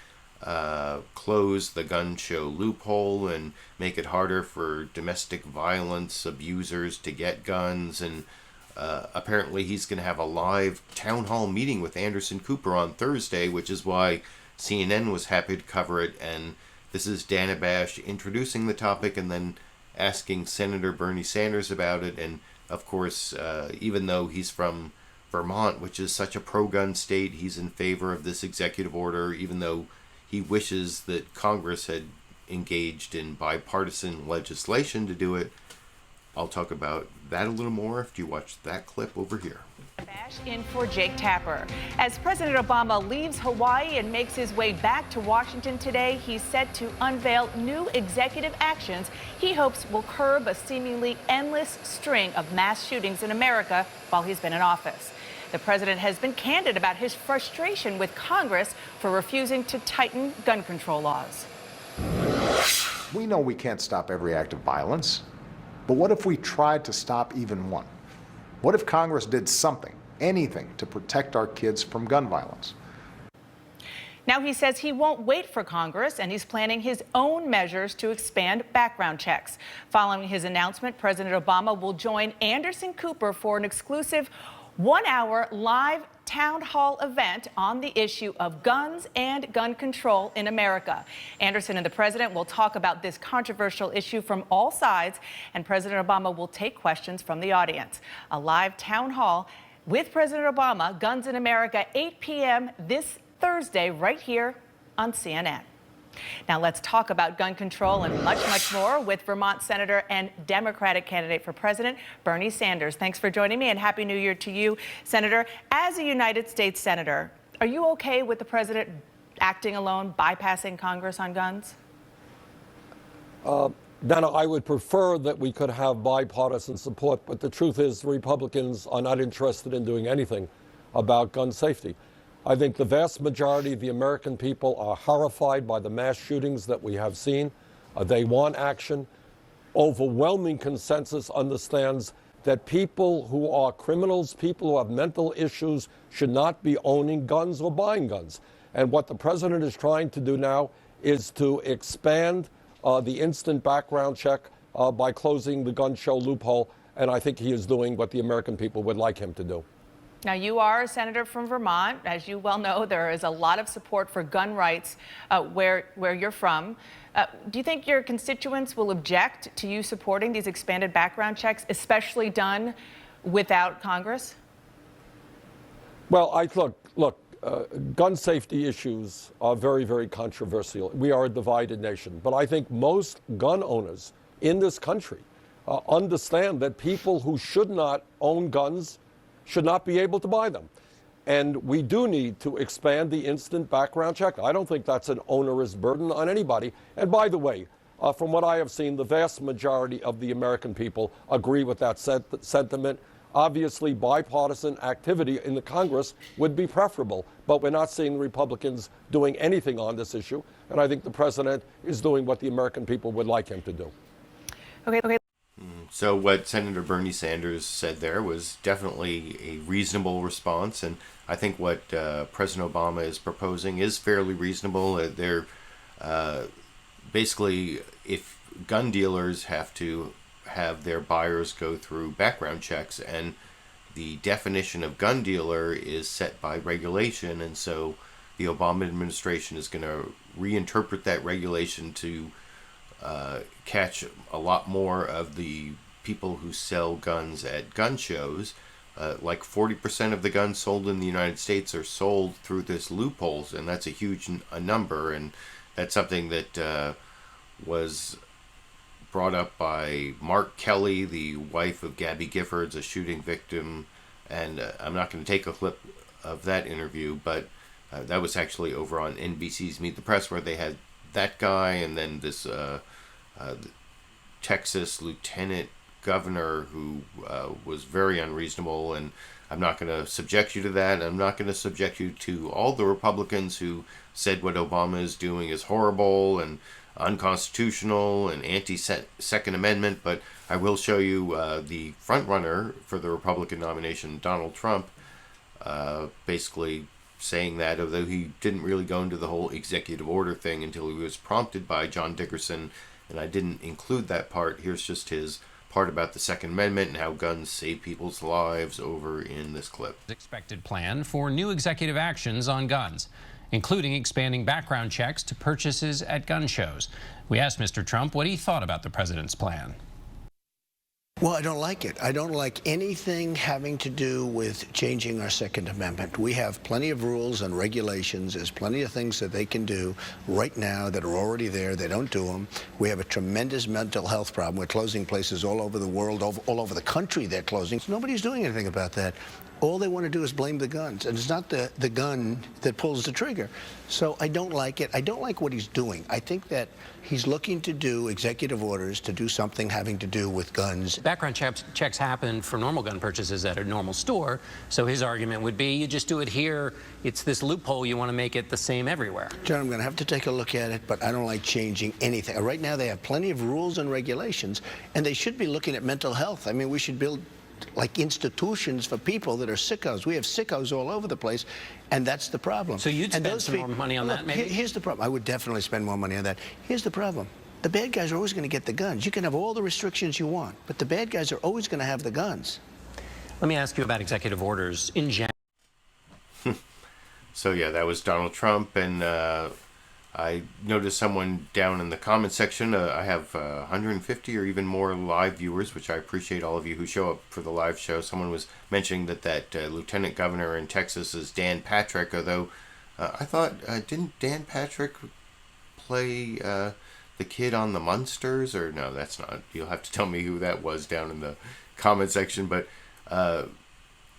close the gun show loophole and make it harder for domestic violence abusers to get guns. And apparently he's going to have a live town hall meeting with Anderson Cooper on Thursday, which is why CNN was happy to cover it. And this is Dana Bash introducing the topic and then asking Senator Bernie Sanders about it. And of course, even though he's from Vermont, which is such a pro-gun state, he's in favor of this executive order, even though he wishes that Congress had engaged in bipartisan legislation to do it. I'll talk about that a little more after you watch that clip over here. Bash in for Jake Tapper. As President Obama leaves Hawaii and makes his way back to Washington today, he's set to unveil new executive actions he hopes will curb a seemingly endless string of mass shootings in America while he's been in office. The president has been candid about his frustration with Congress for refusing to tighten gun control laws. We know we can't stop every act of violence, but what if we tried to stop even one? What if Congress did something, anything, to protect our kids from gun violence? Now he says he won't wait for Congress, and he's planning his own measures to expand background checks. Following his announcement, President Obama will join Anderson Cooper for an exclusive 1-hour live town hall event on the issue of guns and gun control in America. Anderson and the president will talk about this controversial issue from all sides, and President Obama will take questions from the audience. A live town hall with President Obama, Guns in America, 8 p.m. this Thursday, right here on CNN. Now let's talk about gun control and much, much more with Vermont Senator and Democratic candidate for president, Bernie Sanders. Thanks for joining me, and Happy New Year to you, Senator. As a United States Senator, are you okay with the president acting alone, bypassing Congress on guns? Dana, I would prefer that we could have bipartisan support, but the truth is the Republicans are not interested in doing anything about gun safety. I think the vast majority of the American people are horrified by the mass shootings that we have seen. They want action. Overwhelming consensus understands that people who are criminals, people who have mental issues, should not be owning guns or buying guns. And what the president is trying to do now is to expand the instant background check by closing the gun show loophole. And I think he is doing what the American people would like him to do. Now, you are a senator from Vermont. As you well know, there is a lot of support for gun rights where you're from. Do you think your constituents will object to you supporting these expanded background checks, especially done without Congress? Well, look, gun safety issues are very, very controversial. We are a divided nation. But I think most gun owners in this country understand that people who should not own guns should not be able to buy them. And we do need to expand the instant background check. I don't think that's an onerous burden on anybody. And by the way, from what I have seen, the vast majority of the American people agree with that sentiment. Obviously, bipartisan activity in the Congress would be preferable, but we're not seeing Republicans doing anything on this issue. And I think the president is doing what the American people would like him to do. Okay. So what Senator Bernie Sanders said there was definitely a reasonable response, and I think what President Obama is proposing is fairly reasonable. They're basically, if gun dealers have to have their buyers go through background checks, and the definition of gun dealer is set by regulation, and so the Obama administration is going to reinterpret that regulation to catch a lot more of the people who sell guns at gun shows. Like 40% of the guns sold in the United States are sold through this loopholes, and that's a huge number, and that's something that was brought up by Mark Kelly, the wife of Gabby Giffords, a shooting victim, and I'm not going to take a clip of that interview, but that was actually over on NBC's Meet the Press, where they had that guy and then this Texas lieutenant governor who was very unreasonable, and I'm not going to subject you to that. I'm not going to subject you to all the Republicans who said what Obama is doing is horrible and unconstitutional and anti-Second Amendment, but I will show you the front runner for the Republican nomination, Donald Trump, basically saying that, although he didn't really go into the whole executive order thing until he was prompted by John Dickerson, and I didn't include that part. Here's just his part about the Second Amendment and how guns save people's lives over in this clip. Expected plan for new executive actions on guns, including expanding background checks to purchases at gun shows. We asked Mr. Trump what he thought about the president's plan. Well, I don't like it. I don't like anything having to do with changing our Second Amendment. We have plenty of rules and regulations. There's plenty of things that they can do right now that are already there. They don't do them. We have a tremendous mental health problem. We're closing places all over the world, all over the country they're closing. So nobody's doing anything about that. All they want to do is blame the guns, and it's not the gun that pulls the trigger. So I don't like it. I don't like what he's doing. I think that he's looking to do executive orders to do something having to do with guns. Background checks happen for normal gun purchases at a normal store, so his argument would be you just do it here. It's this loophole. You want to make it the same everywhere. John, I'm going to have to take a look at it, but I don't like changing anything. Right now they have plenty of rules and regulations, and they should be looking at mental health. I mean, we should build like institutions for people that are sickos. We have sickos all over the place, and that's the problem. So you'd spend some more money on that, maybe? Here's the problem. I would definitely spend more money on that. Here's the problem. The bad guys are always going to get the guns. You can have all the restrictions you want, but the bad guys are always going to have the guns. Let me ask you about executive orders in general. So yeah, that was Donald Trump, and I noticed someone down in the comment section. I have 150 or even more live viewers, which I appreciate all of you who show up for the live show. Someone was mentioning that lieutenant governor in Texas is Dan Patrick, although I thought, didn't Dan Patrick play the kid on the Munsters? Or no, that's not. You'll have to tell me who that was down in the comment section. But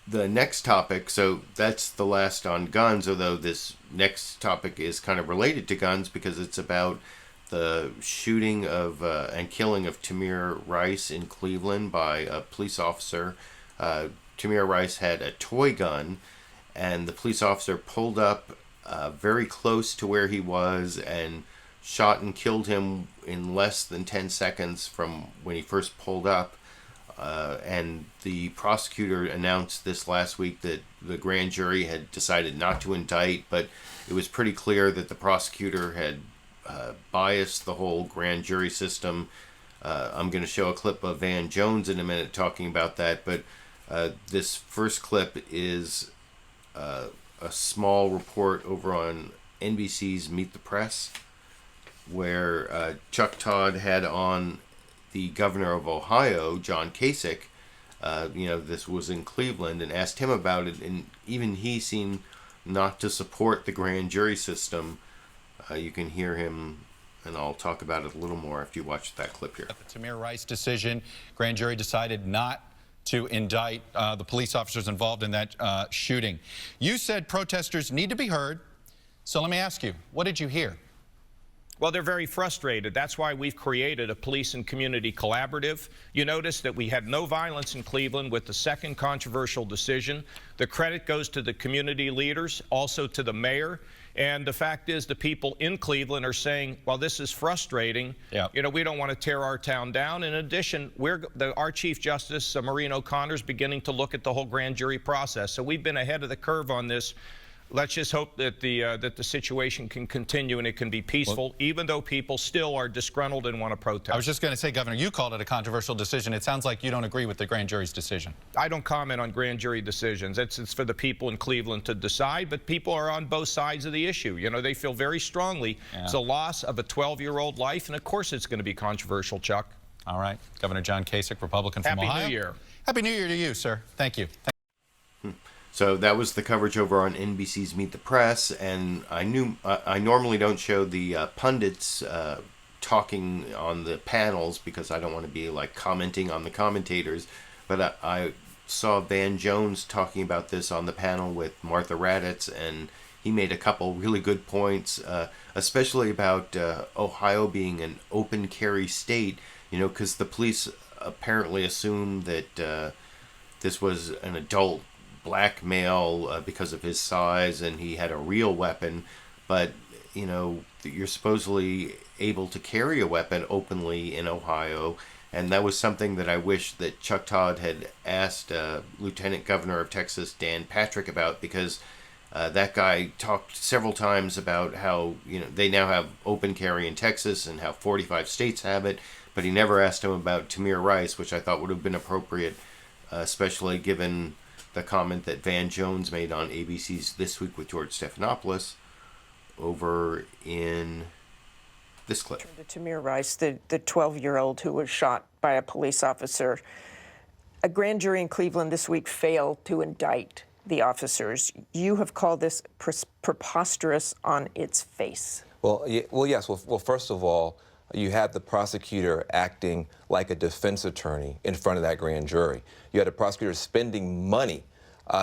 the next topic, so that's the last on guns, although this next topic is kind of related to guns because it's about the shooting of and killing of Tamir Rice in Cleveland by a police officer. Tamir Rice had a toy gun, and the police officer pulled up very close to where he was and shot and killed him in less than 10 seconds from when he first pulled up. And the prosecutor announced this last week that the grand jury had decided not to indict, but it was pretty clear that the prosecutor had biased the whole grand jury system. I'm going to show a clip of Van Jones in a minute talking about that, but this first clip is a small report over on NBC's Meet the Press, where Chuck Todd had on the governor of Ohio, John Kasich. This was in Cleveland, and asked him about it, and even he seemed not to support the grand jury system. You can hear him, and I'll talk about it a little more if you watch that clip here. The Tamir Rice decision, grand jury decided not to indict the police officers involved in that shooting. You said protesters need to be heard, so let me ask you, what did you hear? Well, they're very frustrated. That's why we've created a police and community collaborative. You notice that we had no violence in Cleveland with the second controversial decision. The credit goes to the community leaders, also to the mayor. And the fact is the people in Cleveland are saying, well, this is frustrating. Yeah. We don't want to tear our town down. In addition, our Chief Justice, Maureen O'Connor, is beginning to look at the whole grand jury process. So we've been ahead of the curve on this. Let's just hope that the situation can continue and it can be peaceful, even though people still are disgruntled and want to protest. I was just going to say, Governor, you called it a controversial decision. It sounds like you don't agree with the grand jury's decision. I don't comment on grand jury decisions. It's for the people in Cleveland to decide, but people are on both sides of the issue. They feel very strongly it's a loss of a 12-year-old life, and of course it's going to be controversial, Chuck. All right. Governor John Kasich, Republican from Ohio. Happy New Year. Happy New Year to you, sir. Thank you. So that was the coverage over on NBC's Meet the Press, and I normally don't show the pundits talking on the panels because I don't want to be like commenting on the commentators, but I saw Van Jones talking about this on the panel with Martha Raddatz, and he made a couple really good points, especially about Ohio being an open carry state, because the police apparently assumed that this was an adult black male because of his size and he had a real weapon, but you're supposedly able to carry a weapon openly in Ohio, and that was something that I wish that Chuck Todd had asked Lieutenant Governor of Texas Dan Patrick about, because that guy talked several times about how they now have open carry in Texas and how 45 states have it, but he never asked him about Tamir Rice, which I thought would have been appropriate, especially given the comment that Van Jones made on ABC's This Week with George Stephanopoulos over in this clip. To Tamir Rice, the 12-year-old who was shot by a police officer. A grand jury in Cleveland this week failed to indict the officers. You have called this preposterous on its face. Well, yes. Well, first of all, you had the prosecutor acting like a defense attorney in front of that grand jury. You had a prosecutor spending money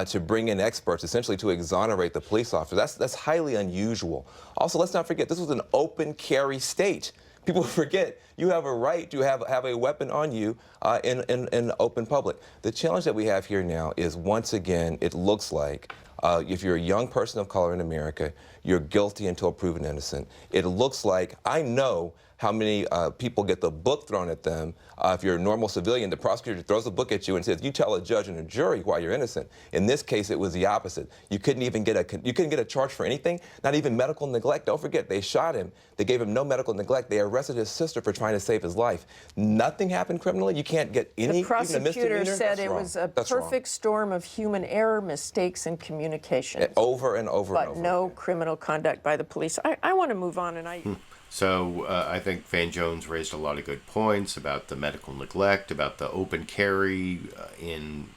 to bring in experts, essentially to exonerate the police officer. That's highly unusual. Also, let's not forget, this was an open carry state. People forget you have a right to have a weapon on you in open public. The challenge that we have here now is, once again, it looks like if you're a young person of color in America, you're guilty until proven innocent. It looks like, I know how many people get the book thrown at them. If you're a normal civilian, the prosecutor throws a book at you and says, you tell a judge and a jury why you're innocent. In this case, it was the opposite. You couldn't even get a charge for anything, not even medical neglect. Don't forget, they shot him. They gave him no medical neglect. They arrested his sister for trying to save his life. Nothing happened criminally. You can't get any. The prosecutor even a said it was a perfect storm of human error, mistakes, and communication. Over and over and over. But no criminal conduct by the police. I want to move on, and So I think Van Jones raised a lot of good points about the medical neglect, about the open carry in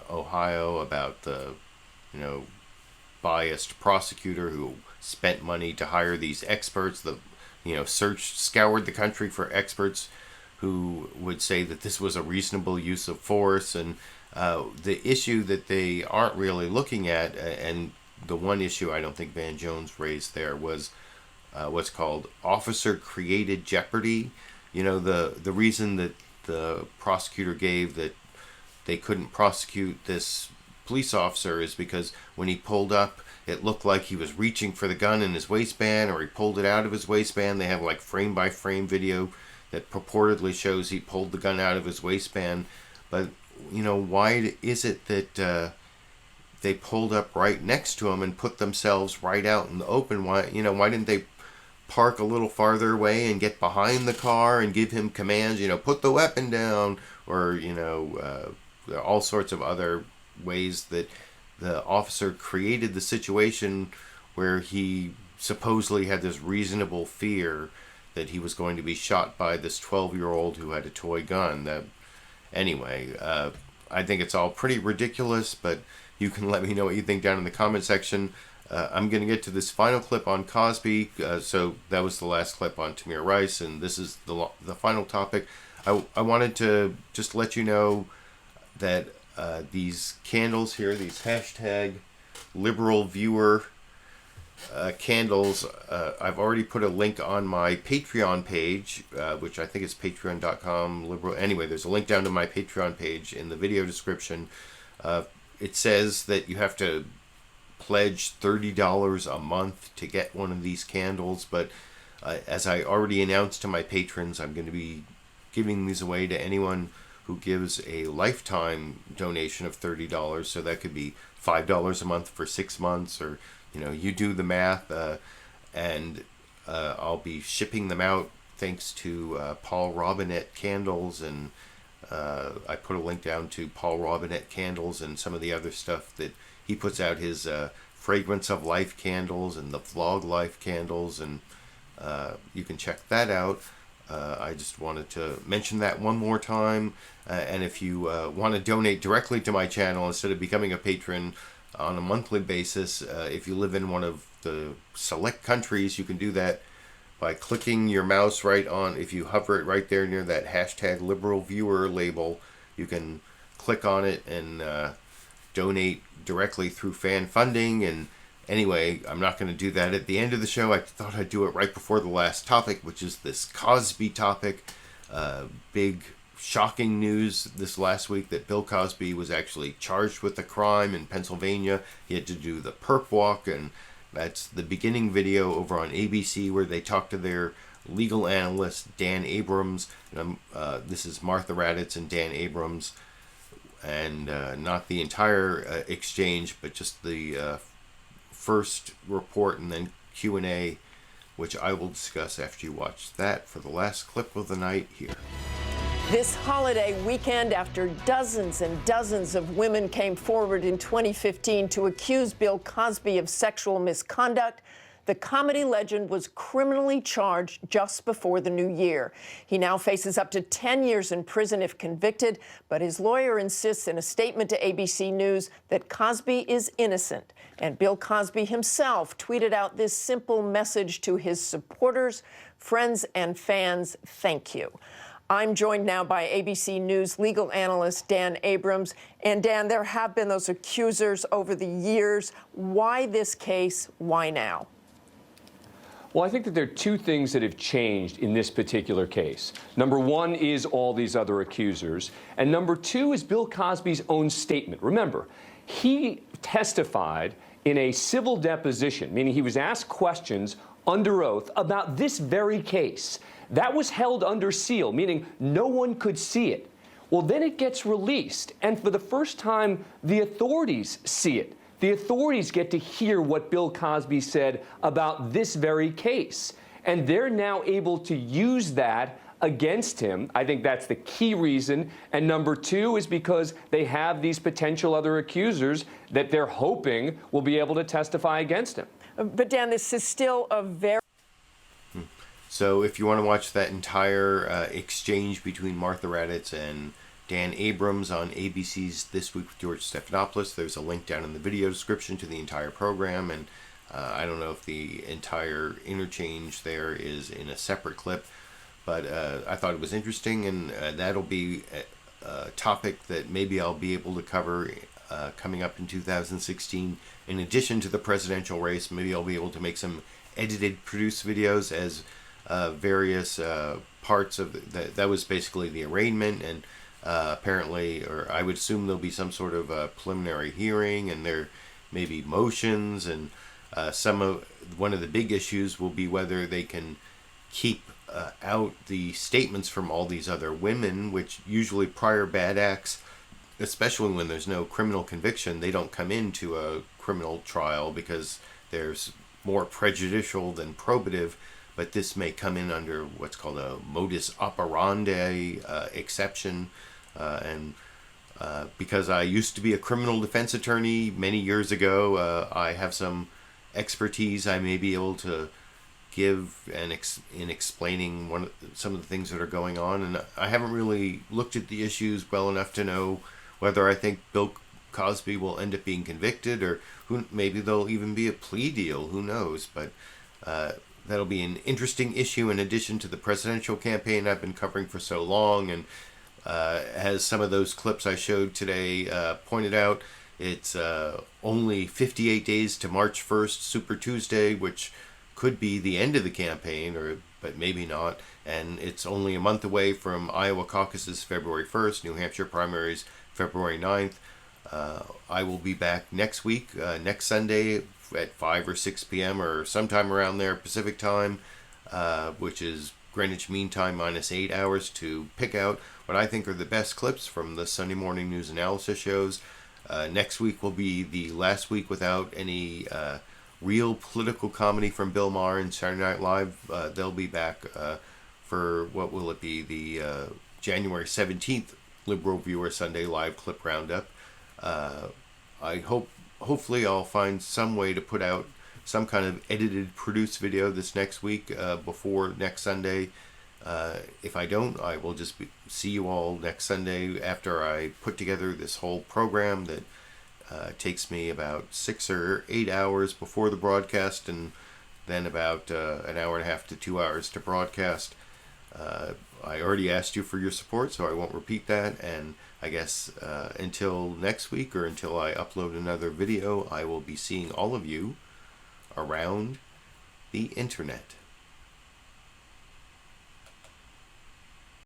Ohio, about the, biased prosecutor who spent money to hire these experts, scoured the country for experts who would say that this was a reasonable use of force. And the issue that they aren't really looking at, and the one issue I don't think Van Jones raised there, was what's called officer-created jeopardy. The reason that the prosecutor gave that they couldn't prosecute this police officer is because when he pulled up, it looked like he was reaching for the gun in his waistband, or he pulled it out of his waistband. They have like frame-by-frame video that purportedly shows he pulled the gun out of his waistband. But, why is it that they pulled up right next to him and put themselves right out in the open? Why didn't they park a little farther away and get behind the car and give him commands, put the weapon down, or, there are all sorts of other ways that the officer created the situation where he supposedly had this reasonable fear that he was going to be shot by this 12-year-old who had a toy gun. Anyway, I think it's all pretty ridiculous, but you can let me know what you think down in the comment section. I'm going to get to this final clip on Cosby. So that was the last clip on Tamir Rice, and this is the final topic. I wanted to just let you know that these candles here, these hashtag LiberalViewer candles, I've already put a link on my Patreon page, which I think is patreon.com. Anyway, there's a link down to my Patreon page in the video description. It says that you have to pledge $30 a month to get one of these candles, but as I already announced to my patrons, I'm going to be giving these away to anyone who gives a lifetime donation of $30. So that could be $5 a month for 6 months, or you do the math, and I'll be shipping them out thanks to Paul Robinette Candles, and I put a link down to Paul Robinette Candles and some of the other stuff that he puts out, his Fragrance of Life candles and the Vlog Life candles, and you can check that out. I just wanted to mention that one more time. And if you want to donate directly to my channel instead of becoming a patron on a monthly basis, if you live in one of the select countries, you can do that by clicking your mouse right on, if you hover it right there near that hashtag LiberalViewer label, you can click on it and donate directly through fan funding. And anyway, I'm not going to do that at the end of the show. I thought I'd do it right before the last topic, which is this Cosby topic. Big shocking news this last week that Bill Cosby was actually charged with a crime in Pennsylvania. He had to do the perp walk, and that's the beginning video over on ABC where they talk to their legal analyst, Dan Abrams. This is Martha Raddatz and Dan Abrams, and not the entire exchange, but just the first report and then Q&A, which I will discuss after you watch that for the last clip of the night here. This holiday weekend, after dozens and dozens of women came forward in 2015 to accuse Bill Cosby of sexual misconduct, the comedy legend was criminally charged just before the new year. He now faces up to 10 years in prison if convicted, but his lawyer insists in a statement to ABC News that Cosby is innocent. And Bill Cosby himself tweeted out this simple message to his supporters, friends, and fans: thank you. I'm joined now by ABC News legal analyst Dan Abrams. And Dan, there have been those accusers over the years. Why this case? Why now? Well, I think that there are two things that have changed in this particular case. Number one is all these other accusers. And number two is Bill Cosby's own statement. Remember, he testified in a civil deposition, meaning he was asked questions under oath about this very case. That was held under seal, meaning no one could see it. Well, then it gets released, and for the first time, the authorities see it. The authorities get to hear what Bill Cosby said about this very case, and they're now able to use that against him. I think that's the key reason. And number two is because they have these potential other accusers that they're hoping will be able to testify against him. But Dan, this is still a very... So if you want to watch that entire exchange between Martha Raddatz and Dan Abrams on ABC's This Week with George Stephanopoulos, there's a link down in the video description to the entire program. And I don't know if the entire interchange there is in a separate clip, but I thought it was interesting, and that'll be a topic that maybe I'll be able to cover coming up in 2016. In addition to the presidential race, maybe I'll be able to make some edited, produced videos as various parts of that was basically the arraignment, and apparently, or I would assume there'll be some sort of preliminary hearing, and there may be motions, and one of the big issues will be whether they can keep out the statements from all these other women, which usually prior bad acts, especially when there's no criminal conviction, they don't come into a criminal trial because there's more prejudicial than probative. But this may come in under what's called a modus operandi exception. And because I used to be a criminal defense attorney many years ago, I have some expertise I may be able to give in explaining some of the things that are going on. And I haven't really looked at the issues well enough to know whether I think Bill Cosby will end up being convicted, or maybe there'll even be a plea deal. Who knows? But that'll be an interesting issue in addition to the presidential campaign I've been covering for so long. And as some of those clips I showed today pointed out, it's only 58 days to March 1st, Super Tuesday, which could be the end of the campaign, but maybe not. And it's only a month away from Iowa caucuses February 1st, New Hampshire primaries February 9th. I will be back next week, next Sunday at 5 or 6 p.m. or sometime around there Pacific time, which is Greenwich Mean Time minus 8 hours, to pick out what I think are the best clips from the Sunday morning news analysis shows. Next week will be the last week without any real political comedy from Bill Maher and Saturday Night Live. They'll be back for, what will it be, the January 17th LiberalViewer Sunday Live Clip Roundup. Hopefully I'll find some way to put out some kind of edited, produced video this next week before next Sunday. If I don't, I will just see you all next Sunday after I put together this whole program that takes me about 6 or 8 hours before the broadcast, and then about an hour and a half to 2 hours to broadcast. I already asked you for your support, so I won't repeat that. And I guess until next week, or until I upload another video, I will be seeing all of you around the internet.